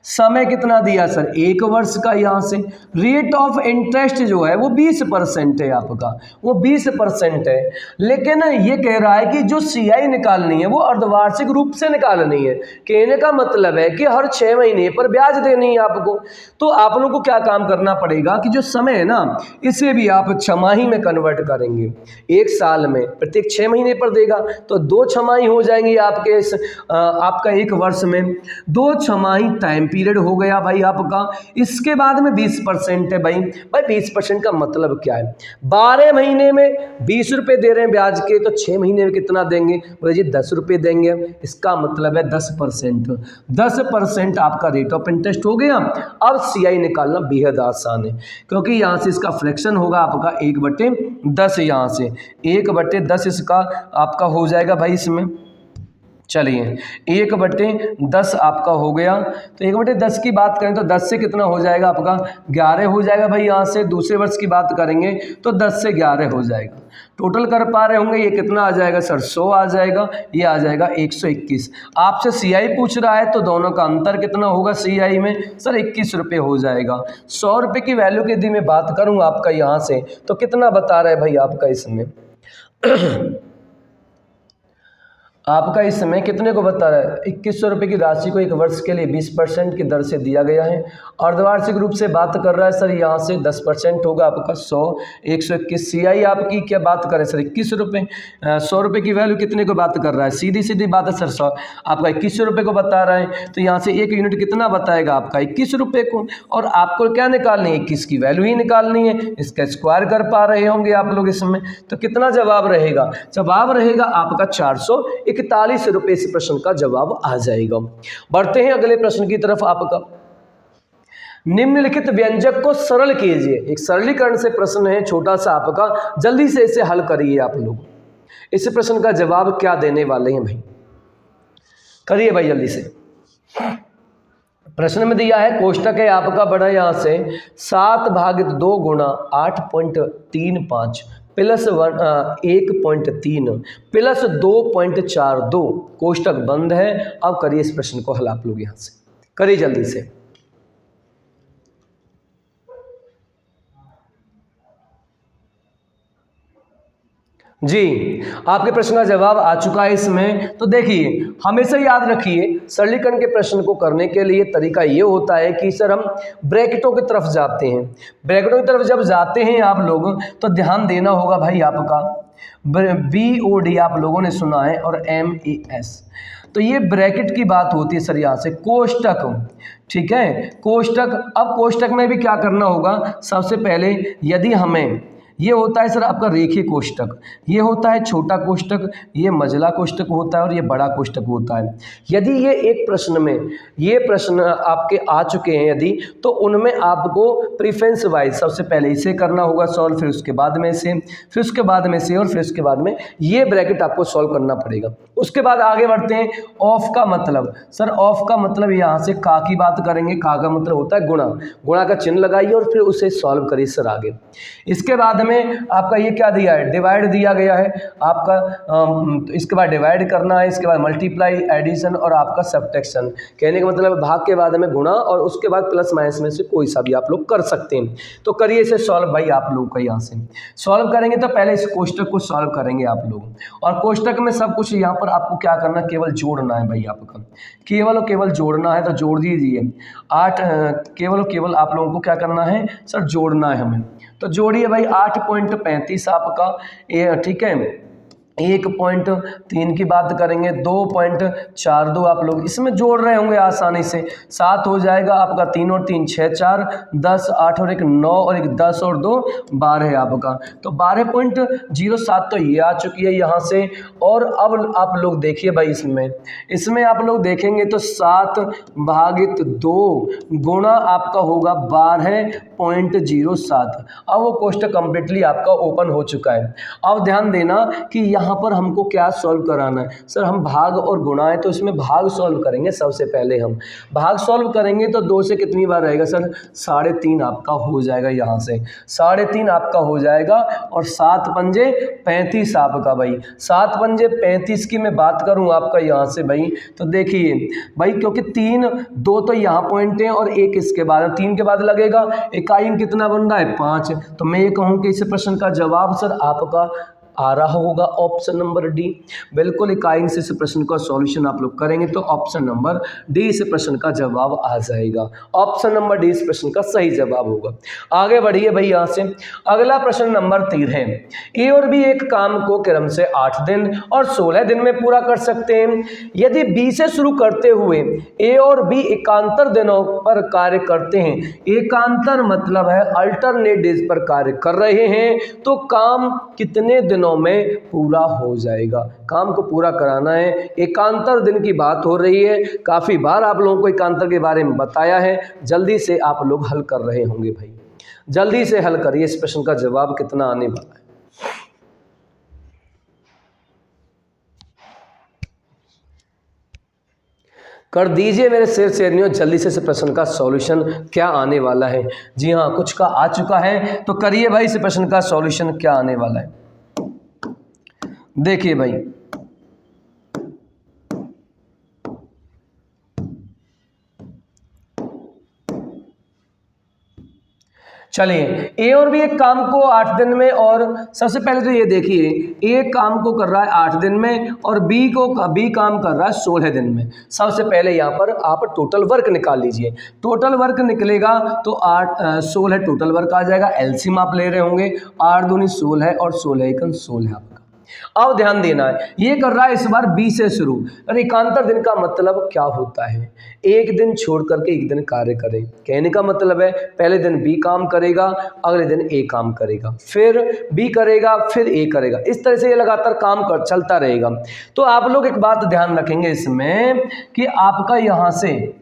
समय कितना दिया सर 1 वर्ष का। यहाँ से रेट ऑफ इंटरेस्ट जो है वो 20% है आपका, वो 20% है। लेकिन ये कह रहा है कि जो CI निकालनी है वो अर्धवार्षिक रूप से निकालनी है। कहने का मतलब है कि हर 6 महीने पर ब्याज देनी है आपको। तो आप लोगों को क्या काम करना पड़ेगा कि जो समय है ना, इसे भी आप छमाही में कन्वर्ट करेंगे। 1 साल में प्रत्येक 6 महीने पर देगा तो 2 छमाही हो जाएंगी आपके आपका 1 वर्ष में 2 छमाही टाइम पीरियड हो गया भाई आपका। इसके बाद में 20% है भाई 20% का मतलब क्या है, 12 महीने में 20 रुपये दे रहे हैं ब्याज के, तो 6 महीने में कितना देंगे, बोले जी 10 रुपये देंगे। इसका मतलब है 10%, 10% आपका रेट ऑफ इंटरेस्ट हो गया। अब CI निकालना बेहद आसान है, क्योंकि यहाँ से इसका फ्रैक्शन होगा आपका 1/10, यहाँ से 1/10 इसका आपका हो जाएगा भाई इसमें। चलिए 1/10 आपका हो गया, तो 1/10 की बात करें तो 10 से कितना हो जाएगा आपका 11 हो जाएगा भाई। यहाँ से दूसरे वर्ष की बात करेंगे तो 10 से 11 हो जाएगा। टोटल कर पा रहे होंगे, ये कितना आ जाएगा सर 100 आ जाएगा, ये आ जाएगा 121। आपसे CI पूछ रहा है तो दोनों का अंतर कितना होगा CI में, सर 21 रुपये हो जाएगा। 100 रुपये की वैल्यू की यदि मैं बात करूँ आपका यहाँ से, तो कितना बता रहा है भाई आपका इसमें आपका इस समय कितने को बता रहा है, 2100 रुपये की राशि को 1 वर्ष के लिए 20% की दर से दिया गया है। अर्धवार्षिक रूप से बात कर रहा है सर, यहाँ से 10% होगा आपका 100, 121। CI आपकी क्या बात करें सर 21 रुपये, 100 रुपये की वैल्यू कितने को बात कर रहा है, सीधी सीधी बात है सर 100 आपका 2100 रुपये को बता रहा है, तो यहाँ से 1 यूनिट कितना बताएगा आपका 21 रुपये को। और आपको क्या निकालनी है, 21 की वैल्यू ही निकालनी है। इसका स्क्वायर कर पा रहे होंगे आप लोग इसमें, तो कितना जवाब रहेगा, जवाब रहेगा आपका 441 रुपये। इस प्रश्न का जवाब आ जाएगा। बढ़ते हैं अगले प्रश्न की तरफ। आपका निम्नलिखित व्यंजक को सरल कीजिए। एक सरलीकरण से प्रश्न है छोटा सा आपका, जल्दी से इसे हल करिए आप लोग। इस प्रश्न का जवाब क्या देने वाले हैं भाई, करिए भाई जल्दी से। प्रश्न में दिया है, कोष्टक है आपका बड़ा, यहाँ से 7/2 गुणा 8.35 प्लस 1.3 प्लस 2.42, कोष्टक बंद है। अब करिए इस प्रश्न को हल आप लोग, यहाँ से करिए जल्दी से। जी, आपके प्रश्न का जवाब आ चुका है इसमें। तो देखिए, हमेशा याद रखिए सरलीकरण के प्रश्न को करने के लिए तरीका ये होता है कि सर हम ब्रैकेटों की तरफ जाते हैं। ब्रैकेटों की तरफ जब जाते हैं आप लोग तो ध्यान देना होगा भाई आपका BOD आप लोगों ने सुना है और MES। तो ये ब्रैकेट की बात होती है सर, यहाँ से कोष्टक, ठीक है, कोष्टक। अब कोष्टक में भी क्या करना होगा, सबसे पहले यदि हमें ये होता है सर आपका रेखीय कोष्टक, ये होता है छोटा कोष्टक, ये मझला कोष्टक होता है और ये बड़ा कोष्टक होता है। यदि ये एक प्रश्न में ये प्रश्न आपके आ चुके हैं यदि, तो उनमें आपको प्रीफरेंस वाइज सबसे पहले इसे करना होगा सॉल्व, फिर उसके बाद में से, फिर उसके बाद में से और फिर उसके बाद में ये ब्रैकेट आपको सॉल्व करना पड़ेगा। उसके बाद आगे बढ़ते हैं। ऑफ का मतलब, सर ऑफ का मतलब यहाँ से का की बात करेंगे। का का मतलब होता है गुणा, गुणा का चिन्ह लगाइए और फिर उसे सॉल्व करिए सर आगे। इसके बाद में आपका ये क्या दिया है, डिवाइड दिया गया है आपका, तो इसके बाद डिवाइड करना है, इसके बाद मल्टीप्लाई, एडिशन और आपका सब्ट्रैक्शन। कहने का मतलब भाग के बाद में गुणा और उसके बाद प्लस माइनस में से कोई सा भी आप लोग कर सकते हैं। तो करिए इसे सॉल्व भाई आप लोग का। यहाँ से सॉल्व करेंगे तो पहले इस कोष्टक को सॉल्व करेंगे आप लोग, और कोष्टक में सब कुछ यहाँ पर आपको क्या करना, केवल जोड़ना है भाई आपका, केवल और केवल जोड़ना है। तो जोड़ दीजिए 8, केवल और केवल आप लोगों को क्या करना है सर, जोड़ना है हमें। तो जोड़िए भाई 8.35 आपका, ये ठीक है। 1.3 की बात करेंगे, 2.42 आप लोग इसमें जोड़ रहे होंगे आसानी से। 7 हो जाएगा आपका, 3 और 3 6, 4 10, 8 और 1 9 और 1 10 और 2 12 है आपका। तो 12.07 तो ये आ चुकी है यहाँ से। और अब आप लोग देखिए भाई, इसमें आप लोग देखेंगे तो 7/2 गुणा आपका होगा 12.07। अब वो कोष्टक कंप्लीटली आपका ओपन हो चुका है। अब ध्यान देना कि यहाँ पर हमको क्या सॉल्व कराना है सर, हम भाग और गुणा है तो इसमें भाग सॉल्व करेंगे। सबसे पहले हम भाग सॉल्व करेंगे तो 2 से कितनी बार रहेगा सर, 3.5 आपका हो जाएगा। यहाँ से 3.5 आपका हो जाएगा और 7 पंजे 35 आपका भाई। 7 पंजे 35 की मैं बात करूँ आपका यहाँ से भाई, तो देखिए भाई, क्योंकि 3 2 तो यहाँ पॉइंट है और 1 इसके बाद, 3 के बाद लगेगा। इकाई में कितना बन रहा है 5। तो मैं ये कहूँ कि इस प्रश्न का जवाब सर आपका आ रहा होगा ऑप्शन नंबर डी। बिल्कुल इकाई से इस प्रश्न का सॉल्यूशन आप लोग करेंगे तो ऑप्शन नंबर डी इस प्रश्न का जवाब आ जाएगा। ऑप्शन नंबर डी इस प्रश्न का सही जवाब होगा। आगे बढ़िए भाई, यहाँ से अगला प्रश्न नंबर 3 है। ए और बी एक काम को क्रम से 8 दिन और 16 दिन में पूरा कर सकते हैं। यदि बी से शुरू करते हुए ए और बी एकांतर दिनों पर कार्य करते हैं, एकांतर मतलब है अल्टरनेट डेज पर कार्य कर रहे हैं, तो काम कितने दिनों में पूरा हो जाएगा। काम को पूरा कराना है, एकांतर दिन की बात हो रही है। काफी बार आप लोगों को एकांतर के बारे में बताया है, जल्दी से आप लोग हल कर रहे होंगे भाई, जल्दी से हल करिए। इस प्रश्न का जवाब कितना आने वाला है, कर दीजिए मेरे शेर शेरनियों, जल्दी से इस प्रश्न का सॉल्यूशन क्या आने वाला है। जी हाँ, कुछ का आ चुका है तो करिए भाई, इस प्रश्न का सॉल्यूशन क्या आने वाला है। देखिए भाई, चलिए ए और बी एक काम को 8 दिन में, और सबसे पहले तो ये देखिए ए काम को कर रहा है 8 दिन में और बी काम कर रहा है 16 दिन में। सबसे पहले यहाँ पर आप टोटल वर्क निकाल लीजिए। टोटल वर्क निकलेगा तो 16 टोटल वर्क आ जाएगा। एलसीएम आप ले रहे होंगे, 8 दूनी 16 और 16 एकम 16 आपका। अब ध्यान देना है, ये कर रहा है इस बार बी से शुरू। और एकांतर दिन का मतलब क्या होता है, एक दिन छोड़ करके एक दिन कार्य करें। कहने का मतलब है पहले दिन बी काम करेगा, अगले दिन ए काम करेगा, फिर बी करेगा, फिर ए करेगा। इस तरह से ये लगातार काम चलता रहेगा। तो आप लोग एक बात ध्यान रखेंगे इसमें कि आपका यहाँ से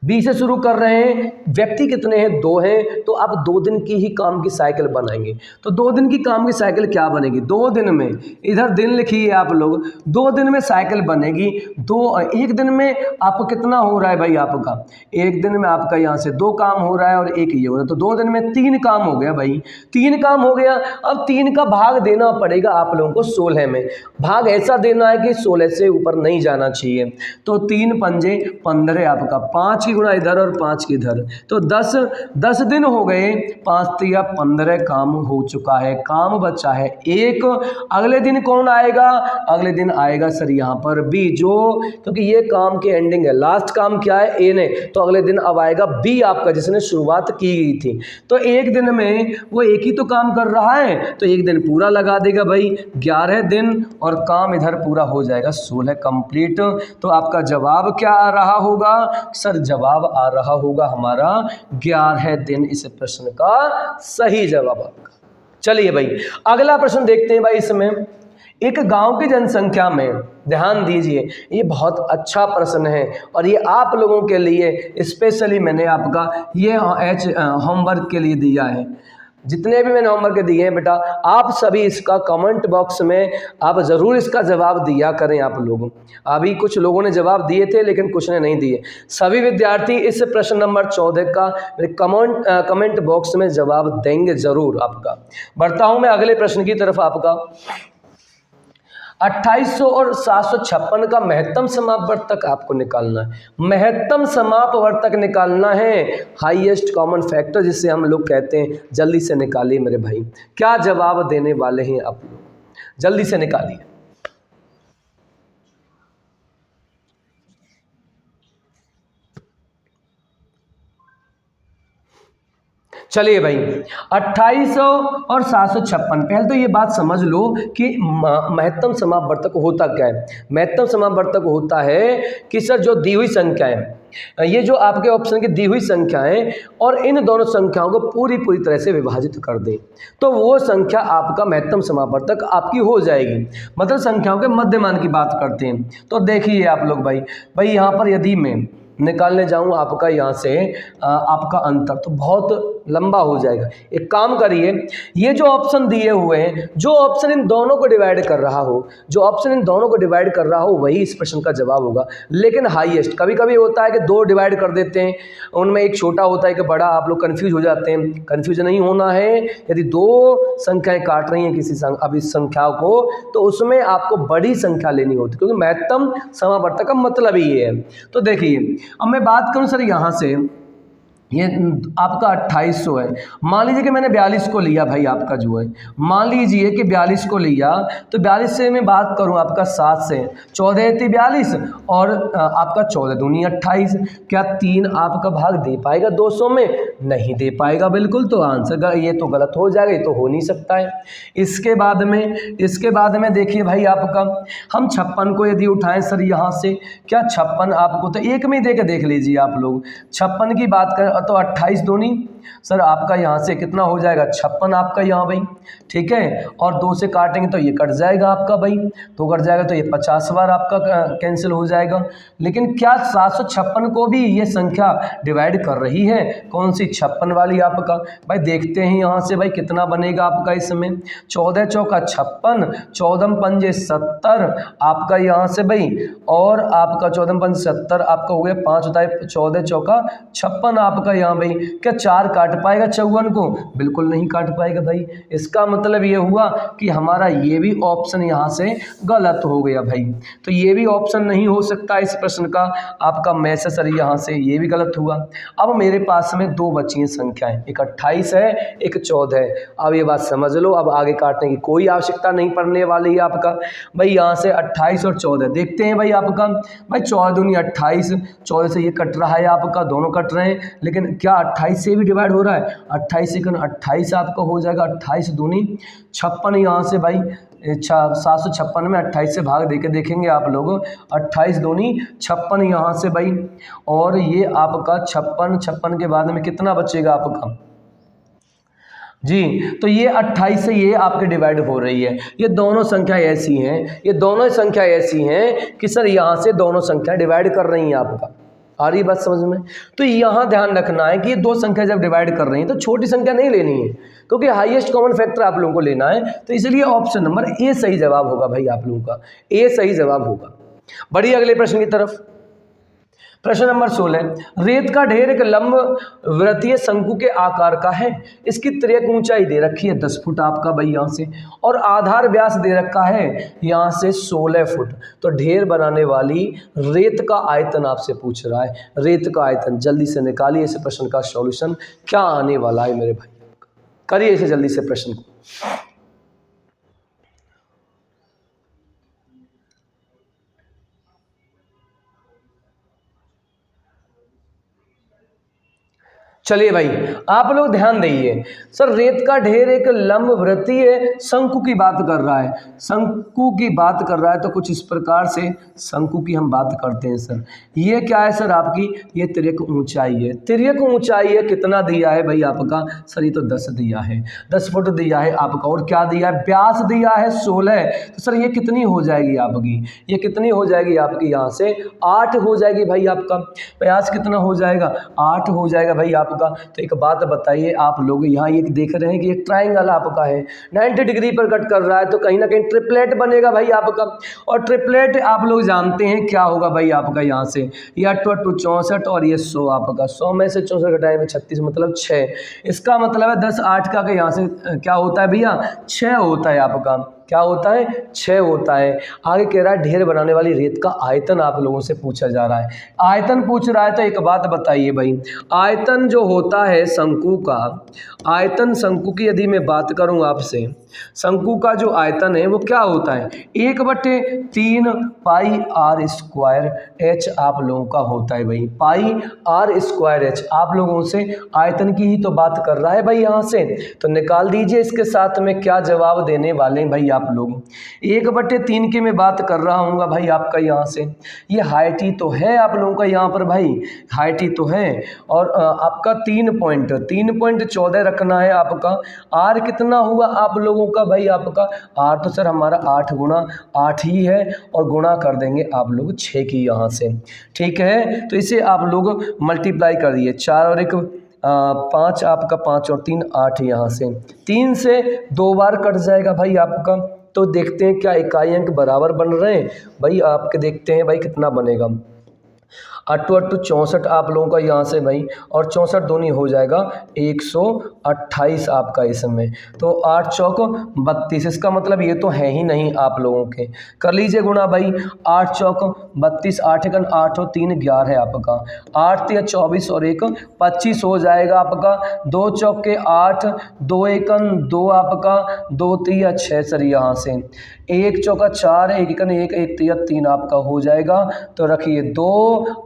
बी से शुरू कर रहे हैं, व्यक्ति कितने हैं, 2 हैं, तो आप 2 दिन की ही काम की साइकिल बनाएंगे। तो 2 दिन की काम की साइकिल क्या बनेगी, 2 दिन में, इधर दिन लिखिए आप लोग, 2 दिन में साइकिल बनेगी। एक दिन में आपको कितना हो रहा है भाई आपका, एक दिन में आपका यहाँ से 2 काम हो रहा है और एक ये हो रहा है, तो 2 दिन में 3 काम हो गया भाई, 3 काम हो गया। अब 3 का भाग देना पड़ेगा आप लोगों को 16 में। भाग ऐसा देना है कि 16 से ऊपर नहीं जाना चाहिए। तो 3 पंजे 15 आपका, 5 की गुणा इधर और 5 की इधर, तो 10 दिन हो गए, 5 तिया 15 काम हो चुका है, काम बचा है 1। अगले दिन कौन आएगा? अगले दिन आएगा सर यहाँ पर बी, जो क्योंकि ये काम की एंडिंग है, लास्ट काम क्या है? ए ने, तो अगले दिन अब आएगा बी आपका, जिसने शुरुआत की गई थी। तो एक दिन में वो एक ही तो काम कर रहा है, तो एक दिन पूरा लगा देगा भाई, 11 दिन, और काम इधर पूरा हो जाएगा 16 कंप्लीट। तो आपका जवाब क्या आ रहा होगा सर? जवाब आ रहा होगा हमारा 11 दिन, इस प्रश्न का सही जवाब आपका। चलिए भाई अगला प्रश्न देखते हैं भाई। इसमें एक गांव की जनसंख्या में, ध्यान दीजिए, ये बहुत अच्छा प्रश्न है और ये आप लोगों के लिए स्पेशली मैंने आपका ये होमवर्क के लिए दिया है। जितने भी मैंने होमवर्क दिए हैं बेटा, आप सभी इसका कमेंट बॉक्स में आप ज़रूर इसका जवाब दिया करें आप लोग। अभी कुछ लोगों ने जवाब दिए थे लेकिन कुछ ने नहीं दिए। सभी विद्यार्थी इस प्रश्न नंबर 14 का कमेंट बॉक्स में जवाब देंगे ज़रूर आपका। बढ़ता हूँ मैं अगले प्रश्न की तरफ आपका। 2800 और 756 का महत्तम समापवर्तक आपको निकालना है। महत्तम समापवर्तक निकालना है, हाईएस्ट कॉमन फैक्टर जिसे हम लोग कहते हैं। जल्दी से निकालिए मेरे भाई, क्या जवाब देने वाले हैं आप लोग? जल्दी से निकालिए। चलिए भाई 2800 और 756, पहले तो ये बात समझ लो कि महत्तम समापवर्तक होता क्या है। महत्तम समापवर्तक होता है कि सर जो दी हुई संख्याएं, ये जो आपके ऑप्शन की दी हुई संख्याएं और इन दोनों संख्याओं को पूरी तरह से विभाजित कर दें, तो वो संख्या आपका महत्तम समापवर्तक आपकी हो जाएगी। मतलब संख्याओं के मध्यमान की बात करते हैं। तो देखिए आप लोग भाई यहाँ पर यदि मैं निकालने जाऊं आपका यहाँ से आपका अंतर, तो बहुत लंबा हो जाएगा। एक काम करिए, ये जो ऑप्शन दिए हुए हैं, जो ऑप्शन इन दोनों को डिवाइड कर रहा हो, जो ऑप्शन इन दोनों को डिवाइड कर रहा हो वही इस प्रश्न का जवाब होगा। लेकिन हाईएस्ट कभी कभी होता है कि 2 डिवाइड कर देते हैं, उनमें एक छोटा होता है कि बड़ा, आप लोग कंफ्यूज हो जाते हैं। कंफ्यूज नहीं होना है। यदि 2 संख्याएं काट रही हैं किसी अब इस संख्या को, तो उसमें आपको बड़ी संख्या लेनी होती है, क्योंकि महत्तम समापवर्तक का मतलब ही ये है। तो देखिए अब मैं बात करूं सर यहाँ से, ये आपका 2800 है। मान लीजिए कि मैंने 42 को लिया भाई, आपका जो है मान लीजिए कि 42 को लिया, तो 42 से मैं बात करूं आपका 7 से, 14 थी 42 और आपका 14 दूनी 28। क्या 3 आपका भाग दे पाएगा 200 में? नहीं दे पाएगा बिल्कुल। तो आंसर ये तो गलत हो जाएगा, ये तो हो नहीं सकता है। इसके बाद में देखिए भाई आपका, हम 56 को यदि उठाएं सर यहाँ से, क्या 56 आपको तो एक में ही दे के देख लीजिए आप लोग। 56 की बात करें तो 28 दूनी सर आपका यहाँ से कितना हो जाएगा? 56 आपका यहाँ भाई, ठीक है। और 2 से काटेंगे तो ये कट जाएगा आपका भाई, तो कट जाएगा तो ये 50 बार आपका कैंसिल हो जाएगा। लेकिन क्या 756 को भी ये संख्या डिवाइड कर रही है? कौन सी? 56 वाली आपका। भाई देखते हैं यहाँ से भाई कितना बनेगा आपका इसमें। 14 चौका 56, 14 पंजे 70 आपका यहाँ से भाई, और आपका 14 पंजे 70 आपका हो गया 5 होता है, 14 चौका 56 आपका यहाँ भाई। क्या 4 काट पाएगा 54 को? बिल्कुल नहीं काट पाएगा भाई। इसका मतलब ये हुआ कि हमारा ये भी ऑप्शन यहाँ से गलत हो गया भाई। तो ये भी ऑप्शन नहीं हो सकता इस प्रश्न का आपका मैसेज सर, यहाँ से ये भी गलत हुआ। अब मेरे पास में 2 बची हैं संख्याएं, एक 28 है, एक 14 है। अब ये बात समझ लो, अब आगे काटने की कोई आवश्यकता नहीं पड़ने वाली है आपका भाई। यहाँ से 28 और 14 देखते हैं भाई आपका। भाई 14 दूनी 28, 14 से ये कट रहा है आपका, दोनों कट रहे हैं। लेकिन क्या 28 से भी डिवाइड हो रहा है? 28 से 28 आपका हो जाएगा, 28 दूनी 56 यहाँ से भाई। 756 में 28 से भाग देके देखेंगे आप लोग, 28 दूनी 56 यहाँ से भाई। और ये आपका 56 के बाद में कितना बचेगा आपका जी? तो ये 28 से ये आपके डिवाइड हो रही है। ये दोनों संख्या ऐसी हैं, ये दोनों संख्या ऐसी हैं कि सर यहाँ से दोनों संख्या डिवाइड कर रही हैं आपका। आ रही बात समझ में? तो यहाँ ध्यान रखना है कि ये 2 संख्या जब डिवाइड कर रही हैं तो छोटी संख्या नहीं लेनी है, क्योंकि हाईएस्ट कॉमन फैक्टर आप लोगों को लेना है। तो इसलिए ऑप्शन नंबर ए सही जवाब होगा भाई, आप लोगों का ए सही जवाब होगा। बढ़िए अगले प्रश्न की तरफ। प्रश्न नंबर 16, रेत का ढेर एक लंब वृत्तीय शंकु के आकार का है। इसकी तिर्यक ऊंचाई दे रखी है 10 फुट आपका भाई यहाँ से, और आधार व्यास दे रखा है यहाँ से 16 फुट। तो ढेर बनाने वाली रेत का आयतन आपसे पूछ रहा है। रेत का आयतन जल्दी से निकालिए इस प्रश्न का सॉल्यूशन क्या आने वाला है मेरे भाई, करिए इसे जल्दी से प्रश्न को। चलिए भाई आप लोग ध्यान दीजिए। सर रेत का ढेर एक लंब वृत्तीय शंकु की बात कर रहा है, शंकु की बात कर रहा है, तो कुछ इस प्रकार से शंकु की हम बात करते हैं। सर ये क्या है सर आपकी, ये तिर्यक ऊंचाई है। तिर्यक ऊंचाई है, कितना दिया है भाई आपका, सर ये तो 10 दिया है, 10 फुट दिया है आपका, और क्या दिया है, व्यास दिया है 16। तो सर ये कितनी हो जाएगी आपकी, ये कितनी हो जाएगी आपकी, यहाँ से 8 हो जाएगी भाई आपका। व्यास कितना हो जाएगा, 8 हो जाएगा भाई आपका। तो एक बात बताइए, आप लोग यहाँ ये देख रहे हैं कि ये ट्राइंगल आपका है, 90 डिग्री पर कट कर रहा है, तो कहीं ना कहीं ट्रिपलेट बनेगा भाई आपका। और ट्रिपलेट आप लोग जानते हैं क्या होगा भाई आपका, यहाँ से ये 8 8 64 और ये 100 आपका, 100 में से 64 घटाएंगे 36 मतलब 6। इसका मतलब है 10 8 का यहाँ से क्या होता है भैया, 6 होता है आपका। क्या होता है, 6 होता है। आगे कह रहा है ढेर बनाने वाली रेत का आयतन आप लोगों से पूछा जा रहा है, आयतन पूछ रहा है। तो एक बात बताइए भाई, आयतन जो होता है शंकु का, आयतन शंकु की यदि मैं बात करूं आपसे, शंकु का जो आयतन है वो क्या होता है, 1/3 पाई आर स्क्वायर एच आप लोगों का होता है भाई, पाई आर स्क्वायर एच। आप लोगों से आयतन की ही तो बात कर रहा है भाई यहाँ से, तो निकाल दीजिए इसके साथ में क्या जवाब देने वाले हैं भाई आप लोग। 1/3 की मैं बात कर रहा हूँ भाई आपका यहाँ से, ये हाइट ही तो है आप लोगों का यहाँ पर भाई, हाइट ही तो है। और आपका 3.14 रखना है आपका। आर कितना हुआ आप लोगों का भाई आपका, आर तो सर हमारा 8 गुणा 8 ही है, और गुणा कर देंगे आप लोग 6 की यहाँ से, ठीक है। तो इसे आप लोग मल्टीप्लाई कर दिए, 4 और 1 5 आपका, 5 और 3 8 यहाँ से, 3 से 2 बार कट जाएगा भाई आपका। तो देखते हैं क्या इकाई अंक बराबर बन रहे हैं भाई आपके, देखते हैं भाई कितना बनेगा। 8 8 64 आप लोगों का यहाँ से भाई, और 64 दूनी हो जाएगा 128 आपका इसमें, तो 8 चौक 32, इसका मतलब ये तो है ही नहीं आप लोगों के। कर लीजिए गुणा भाई, 8 चौक 32, 8 एकन 8 और 3 11 है आपका, 8 3 24 और 1 25 हो जाएगा आपका। 2 चौक के 8, 2 एकन 2 आपका, 2 3 6 सर यहाँ से, 1 चौका 4, 1 एकन 1, 1 3 आपका हो जाएगा। तो रखिए 2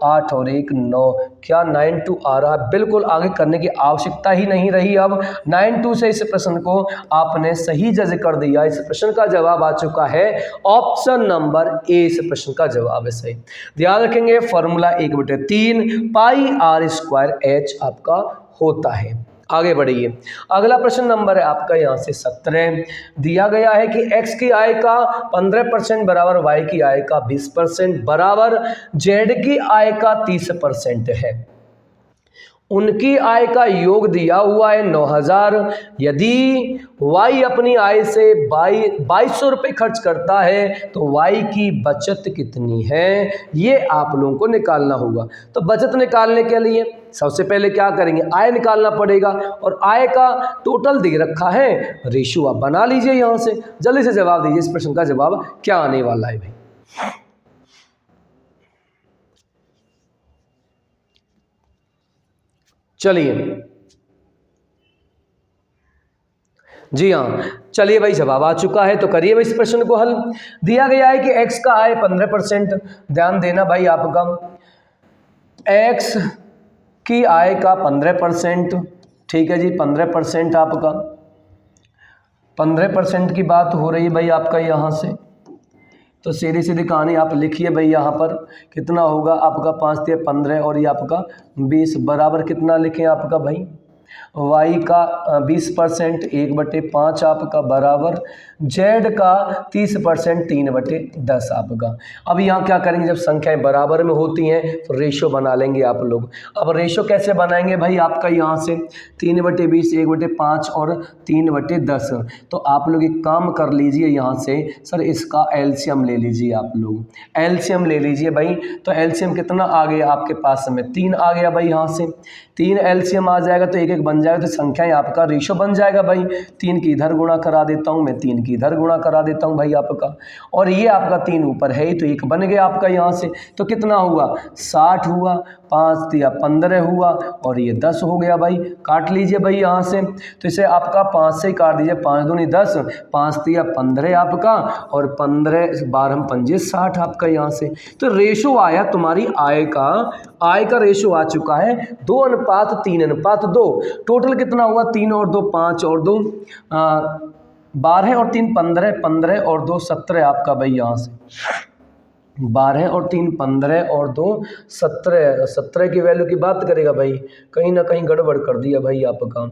8 और 1 9, क्या 92 आ रहा है, बिल्कुल आगे करने की आवश्यकता ही नहीं रही। अब 92 से इस प्रश्न को आपने सही जज कर दिया। इस प्रश्न का जवाब आ चुका है ऑप्शन नंबर ए, इस प्रश्न का जवाब है सही। ध्यान रखेंगे formula 1/3 pi R square H आपका होता है। आगे बढ़िए, अगला प्रश्न नंबर है आपका यहाँ से 17। दिया गया है कि x की आय का 15% बराबर y की आय का 20% बराबर z की आय का 30% है। उनकी आय का योग दिया हुआ है 9000। यदि y अपनी आय से 2200 रुपये खर्च करता है तो y की बचत कितनी है, ये आप लोगों को निकालना होगा। तो बचत निकालने के लिए सबसे पहले क्या करेंगे, आय निकालना पड़ेगा, और आय का टोटल दे रखा है, रेशियो आप बना लीजिए यहाँ से। जल्दी से जवाब दीजिए, इस प्रश्न का जवाब क्या आने वाला है भाई। चलिए जी हाँ, चलिए भाई जवाब आ चुका है, तो करिए भाई इस प्रश्न को हल। दिया गया है कि x का आय 15%, ध्यान देना भाई आपका, x की आय का 15%, ठीक है जी, 15% आपका, 15% की बात हो रही है भाई आपका यहाँ से। तो सीधी सीधी कहानी आप लिखिए भाई, यहाँ पर कितना होगा आपका, 5 3 15 और ये आपका 20 बराबर कितना लिखें आपका भाई, वाई का 20% 1/5 आपका बराबर जेड का 30% 3/10 आपका। अब यहाँ क्या करेंगे, जब संख्याएं बराबर में होती हैं तो रेशो बना लेंगे आप लोग। अब रेशो कैसे बनाएंगे भाई, आपका यहाँ से 3/20 1/5 और 3/10। तो आप लोग एक काम कर लीजिए, यहाँ से सर इसका एलसीएम ले लीजिए आप लोग, एलसीएम ले लीजिए भाई। तो एलसीएम कितना आ गया आपके पास में, 3 आ गया भाई। यहाँ से 3 एलसीएम आ जाएगा तो 1 1 बन जाएगा, तो संख्याएं आपका रेशो बन जाएगा भाई। 3 की इधर गुणा करा देता हूँ मैं, 3 की इधर गुणा करा देता हूँ भाई आपका। और ये आपका 3 ऊपर है ही तो 1 बन गया आपका यहाँ से। तो कितना हुआ, 60 हुआ, 5 तिया 15 हुआ और ये 10 हो गया भाई। काट लीजिए भाई यहाँ से, तो इसे आपका 5 से काट दीजिए, 5 दूनी 10, 5 तिया 15 आपका और 15 12 पंजे 60 आपका यहाँ से। तो रेशो आया तुम्हारी आय का रेशो आ चुका है 2:3:2। टोटल कितना हुआ, 3 और 2 5 और 2 12 और 3 15, 15 और 2 17 आपका भाई यहाँ से। 12 और 3 15 और 2 17, 17 की वैल्यू की बात करेगा भाई। कहीं ना कहीं गड़बड़ कर दिया भाई आपका,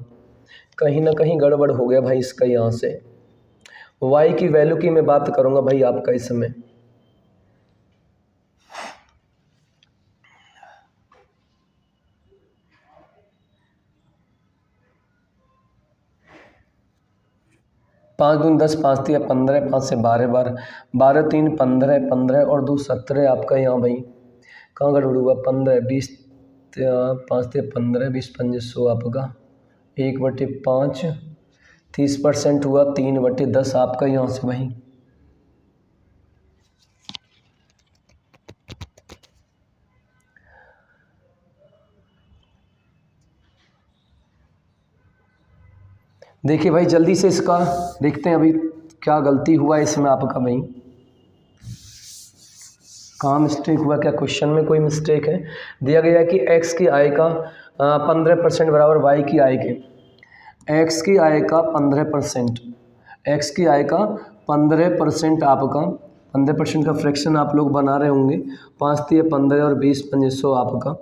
कहीं ना कहीं गड़बड़ हो गया भाई इसका। यहाँ से y की वैल्यू की मैं बात करूँगा भाई आपका इसमें। पाँच दूनी 10, 5 तिया 15, 5 से 12 12, 12 3 15, 15 और 2 17 आपका यहाँ भाई। कहाँ गड़बड़ हुआ, 15 20 5 तिया 15, 20 पंजे 100 आपका। 1/5 30% हुआ, 3/10 आपका यहाँ से भाई। देखिए भाई जल्दी से इसका देखते हैं अभी क्या गलती हुआ इसमें आपका भाई, कहाँ मिस्टेक हुआ, क्या क्वेश्चन में कोई मिस्टेक है। दिया गया है कि x की आय का 15% बराबर y की आय के, x की आय का 15%, x की आय का 15% आपका 15% का फ्रैक्शन आप लोग बना रहे होंगे। 5 तिया 15 और 20 पंजे 100 आपका।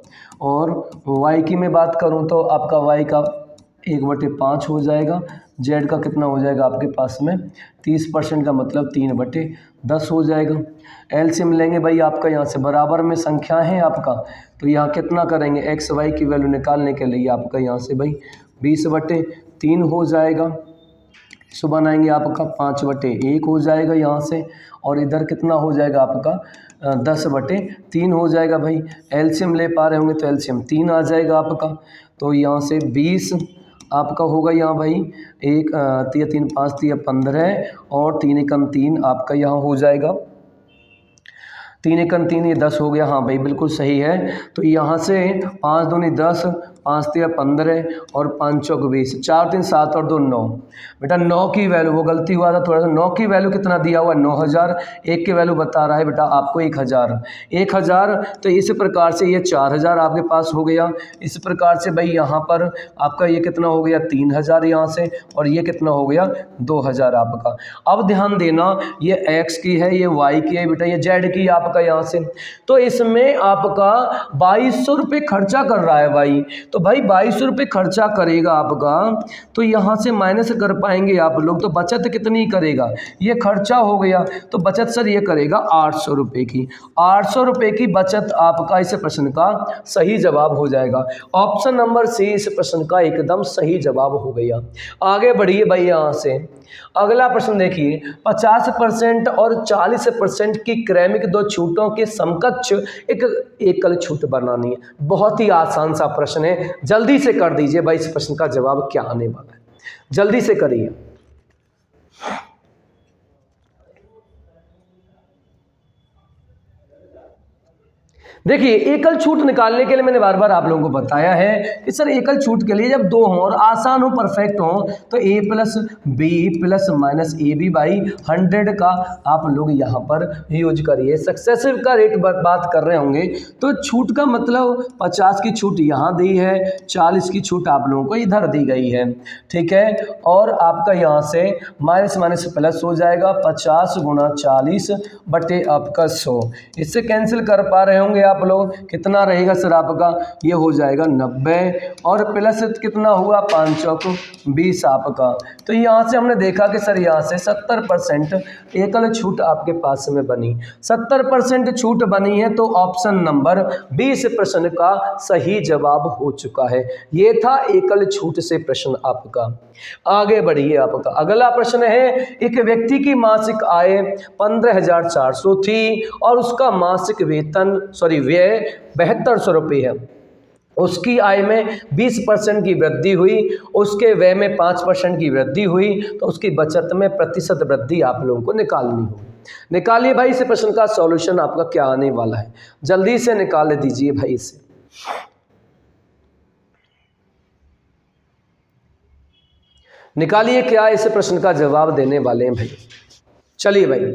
और y की मैं बात करूँ तो आपका y का 1/5 हो जाएगा, जेड का कितना हो जाएगा आपके पास में 30% का मतलब 3/10 हो जाएगा। एलसीएम लेंगे भाई आपका, यहाँ से बराबर में संख्या है आपका, तो यहाँ कितना करेंगे एक्स वाई की वैल्यू निकालने के लिए आपका यहाँ से भाई 20/3 हो जाएगा। सो बनाएंगे आपका 5/1 हो जाएगा यहाँ से, और इधर कितना हो जाएगा आपका 10/3 हो जाएगा भाई। एलसीएम ले पा रहे होंगे तो एलसीएम 3 आ जाएगा आपका। तो यहाँ से 20 आपका होगा यहाँ भाई, 1 तिया 3 5 तिया 15 और 3 एकम 3 आपका यहाँ हो जाएगा। 3 एकम 3 ये 10 हो गया, हाँ भाई बिल्कुल सही है। तो यहाँ से 5 दूनी 10, 5 तिया 15 और 5 चौक 20, 4 3 7 और 2 9। बेटा 9 की वैल्यू, वो गलती हुआ था थोड़ा सा, 9 की वैल्यू कितना दिया हुआ है 9000, 1 की वैल्यू बता रहा है बेटा आपको 1000। तो इस प्रकार से ये 4000 आपके पास हो गया। इस प्रकार से भाई यहाँ पर आपका ये कितना हो गया 3000 यहाँ से, और ये कितना हो गया 2000 आपका। अब ध्यान देना ये x की है, ये y की है बेटा, ये z की आपका यहाँ से। तो इसमें आपका 2200 रुपये खर्चा कर रहा है भाई। तो भाई 2200 रुपये खर्चा करेगा आपका, तो यहाँ से माइनस कर पाएंगे आप लोग, तो बचत कितनी करेगा, ये खर्चा हो गया तो बचत सर ये करेगा 800 रुपये की। 800 रुपये की बचत आपका इस प्रश्न का सही जवाब हो जाएगा। ऑप्शन नंबर सी इस प्रश्न का एकदम सही जवाब हो गया। आगे बढ़िए भाई यहाँ से अगला प्रश्न देखिए, 50% और 40% की क्रमिक दो छूटों के समकक्ष एक एकल छूट बनानी है। बहुत ही आसान सा प्रश्न है, जल्दी से कर दीजिए भाई इस प्रश्न का जवाब क्या आने वाला है, जल्दी से करिए। देखिए एकल छूट निकालने के लिए मैंने बार बार आप लोगों को बताया है कि सर एकल छूट के लिए जब दो हों और आसान हो, परफेक्ट हो, तो a plus B plus minus A B by 100 का आप लोग यहाँ पर यूज करिए। सक्सेसिव का रेट बात कर रहे होंगे तो छूट का मतलब 50 की छूट यहाँ दी है, 40 की छूट आप लोगों को इधर दी गई है, ठीक है। और आपका यहाँ से माइनस माइनस प्लस हो जाएगा, 50 गुणा 40 बटे आपका 100। इससे कैंसिल कर पा रहे होंगे आप लोग, कितना रहेगा सर आपका, ये हो जाएगा 90 और प्लस कितना हुआ 5 चौक 20 आपका। तो यहाँ से हमने देखा कि सर यहाँ से 70% एकल छूट आपके पास में बनी, 70% छूट बनी है, तो ऑप्शन नंबर 20 प्रश्न का सही जवाब हो चुका है। ये था एकल छूट से प्रश्न आपका। आगे बढ़िए, आपका अगला प्रश्न है, एक व्यक्ति की मासिक आय 15,400 थी और उसका मासिक वेतन व्यय 7200 रुपये है। उसकी आय में 20% की वृद्धि हुई, उसके व्यय में 5% की वृद्धि हुई, तो उसकी बचत में प्रतिशत वृद्धि आप लोगों को निकालनी होगी। निकालिए भाई, इस प्रश्न का सॉल्यूशन आपका क्या आने वाला है, जल्दी से निकाल दीजिए भाई इसे। निकालिए क्या इस प्रश्न का जवाब देने वाले हैं भाई। चलिए भाई,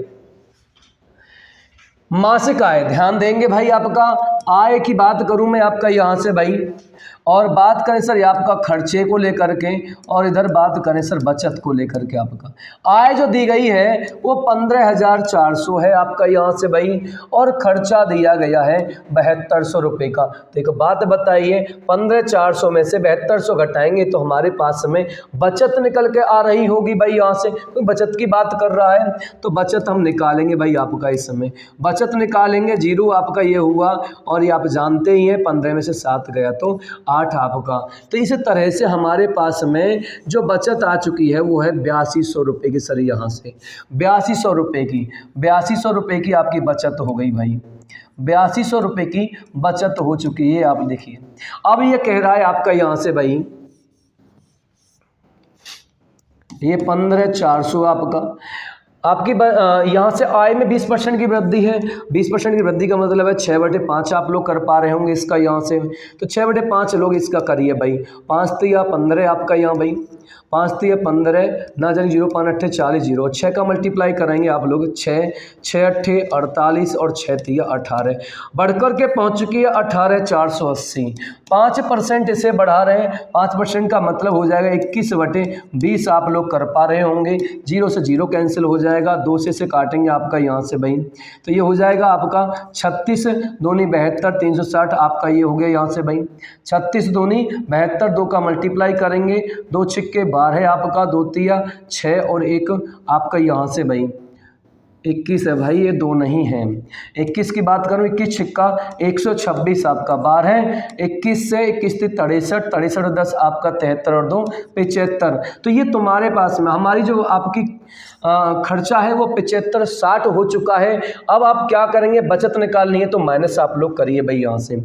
मासिक आय ध्यान देंगे भाई, आपका आय की बात करूं मैं आपका यहाँ से भाई, और बात करें सर आपका खर्चे को लेकर के, और इधर बात करें सर बचत को लेकर के। आपका आय जो दी गई है वो 15,400 है आपका यहाँ से भाई, और खर्चा दिया गया है 7200 रुपये का। तो एक बात बताइए, 15,400 में से 7200 घटाएंगे तो हमारे पास में बचत निकल के आ रही होगी भाई यहाँ से, कोई बचत की बात कर रहा है, तो बचत हम निकालेंगे भाई आपका इस समय, बचत निकालेंगे, जीरो आपका ये हुआ, और ये आप जानते ही हैं 15 में से 7 गया तो 8 आपका। तो इस तरह से हमारे पास में जो बचत आ चुकी है वो है 8200 रुपये की सर, यहाँ से 8200 रुपये की, 8200 रुपये की आपकी बचत हो गई भाई, 8200 रुपये की बचत हो चुकी है। आप देखिए, अब ये कह रहा है आपका यहाँ से भाई, ये 15,400 आपकी यहाँ से आय में 20% की वृद्धि है। 20% की वृद्धि का मतलब है 6/5 आप लोग कर पा रहे होंगे इसका यहाँ से, तो 6/5 लोग इसका करिए भाई। 5 तिया 15 आपका यहाँ भाई, 5 तिया 15 ना जानी 0 5 8 40 0, 6 का मल्टीप्लाई करेंगे आप लोग, 6 6 8 48 और 6 तिया 18, बढ़कर के पहुँच चुकी है 18,480। 5% इसे बढ़ा रहे हैं, 5% का मतलब हो जाएगा 21/20 आप लोग कर पा रहे होंगे। 0 से 0 कैंसिल हो जाएगा, 2 से काटेंगे आपका यहाँ से भाई, तो ये हो जाएगा आपका 36 दूनी 72 360 आपका ये हो गया यहाँ से भाई, 36 दूनी 72, 2 का मल्टीप्लाई करेंगे, 2 छिक्के 12 आपका, 2 तिया 6 और 1 आपका यहाँ से भाई 21 है भाई, ये 2 नहीं है। 21 की बात करूँ, 21 छिक्का 126 आपका, 12 21 से 21 63, 63 10 आपका 73 और 2 75। तो ये तुम्हारे पास में हमारी जो आपकी खर्चा है वो 75 60 हो चुका है। अब आप क्या करेंगे, बचत निकालनी है तो माइनस आप लोग करिए भाई यहाँ से,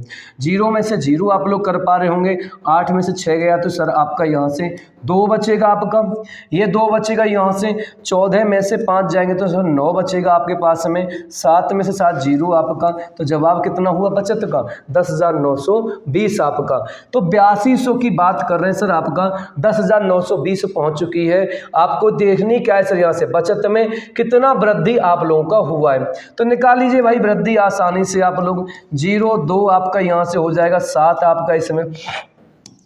0 में से 0 आप लोग कर पा रहे होंगे, 8 में से 6 गया तो सर आपका यहाँ से 2 बचेगा आपका, ये 2 बचेगा यहाँ से, 14 में से 5 जाएंगे तो सर 9 बचेगा आपके पास में, 7 में से 7 0 आपका, तो जवाब कितना हुआ बचत का 10,920 आपका। तो 8200 की बात कर रहे हैं सर, आपका 10,920 पहुँच चुकी है। आपको देखनी क्या है सर, यहाँ से बचत में कितना वृद्धि आप लोगों का हुआ है, तो निकाल लीजिए भाई वृद्धि आसानी से आप लोग। 0 2 आपका यहाँ से हो जाएगा 7 आपका, इसमें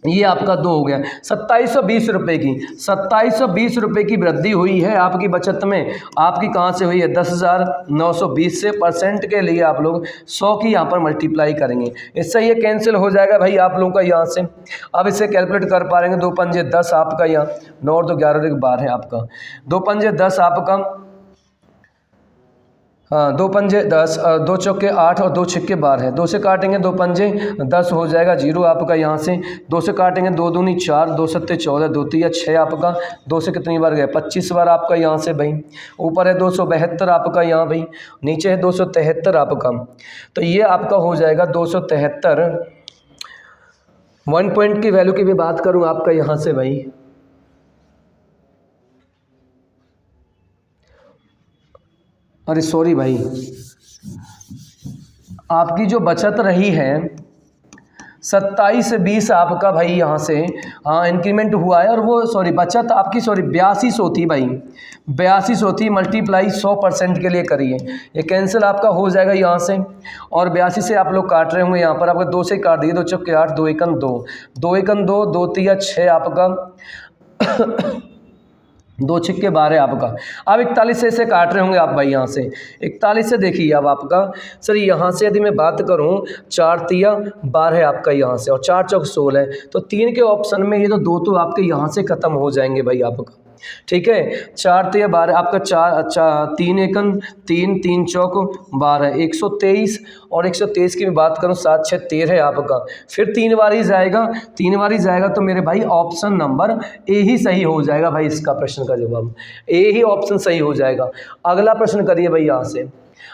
ये आपका 2 हो गया, 2720 रुपये की, 2720 रुपये की वृद्धि हुई है आपकी बचत में। आपकी कहाँ से हुई है 10,920 से, परसेंट के लिए आप लोग 100 की यहाँ पर मल्टीप्लाई करेंगे, इससे ये कैंसिल हो जाएगा भाई आप लोगों का यहाँ से। अब इसे कैलकुलेट कर पा रहे हैं, 2 पंजे 10 आपका यहाँ, 9 और 2 11 12 आपका, 2 पंजे 10 आपका, हाँ 2 पंजे 10, 2 चौके 8 और 2 छिक्के 12, 2 से काटेंगे 2 पंजे 10 हो जाएगा, 0 आपका यहाँ से, 2 से काटेंगे 2 दूनी 4, 2 सत्ते 14, 2 तिया 6 आपका, 2 से कितनी बार गया 25 बार आपका यहाँ से भाई। ऊपर है 272 आपका यहाँ भाई, नीचे है 273 आपका, तो ये आपका हो जाएगा 273। 1 पॉइंट की वैल्यू की भी बात करूँ आपका यहाँ से भाई, अरे सॉरी भाई, आपकी जो बचत रही है 2720 आपका भाई यहाँ से, हाँ इंक्रीमेंट हुआ है, और वो बचत आपकी 8200 थी भाई, 8200 थी, मल्टीप्लाई 100% के लिए करिए, ये कैंसिल आपका हो जाएगा यहाँ से, और 82 से आप लोग काट रहे होंगे यहाँ पर, आपका 2 से काट दिए, 2 चौके 8, 2 एकन 2, 2 एकन 2, 2 तिया 6 आपका 2 छक्के 12 आपका। अब 41 से इसे काट रहे होंगे आप भाई, यहाँ से 41 से देखिए अब आपका सर यहाँ से यदि मैं बात करूँ 4 तिया 12 आपका यहाँ से और 4 चौक 16, तो 3 के ऑप्शन में ये तो 2 तो आपके यहाँ से ख़त्म हो जाएंगे भाई आपका, ठीक है। 4 तिया 12 आपका 3 एकन 3 3 चौक 12 123 और 123 की मैं बात करूँ 7 6 13 आपका, फिर 3 बार ही जाएगा, 3 बार ही जाएगा तो मेरे भाई ऑप्शन नंबर ए ही सही हो जाएगा भाई, इसका प्रश्न का जवाब ए ही ऑप्शन सही हो जाएगा। अगला प्रश्न करिए भाई यहाँ से,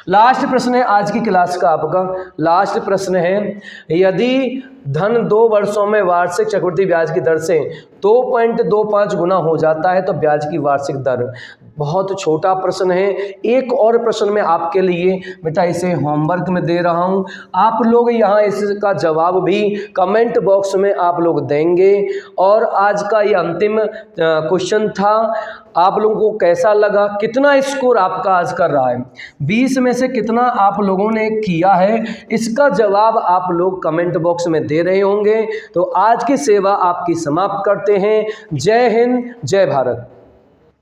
लास्ट प्रश्न है आज की क्लास का आपका, लास्ट प्रश्न है, यदि धन 2 वर्षों में वार्षिक चक्रवृद्धि ब्याज की दर से 2.25 गुना हो जाता है तो ब्याज की वार्षिक दर। बहुत छोटा प्रश्न है। एक और प्रश्न मैं आपके लिए बेटा इसे होमवर्क में दे रहा हूं, आप लोग यहाँ इसका जवाब भी कमेंट बॉक्स में आप लोग देंगे। और आज का ये अंतिम क्वेश्चन था, आप लोगों को कैसा लगा, कितना स्कोर आपका आज कर रहा है, 20 में से कितना आप लोगों ने किया है, इसका जवाब आप लोग कमेंट बॉक्स में दे रहे होंगे। तो आज की सेवा आपकी समाप्त करते हैं। जय हिंद, जय भारत।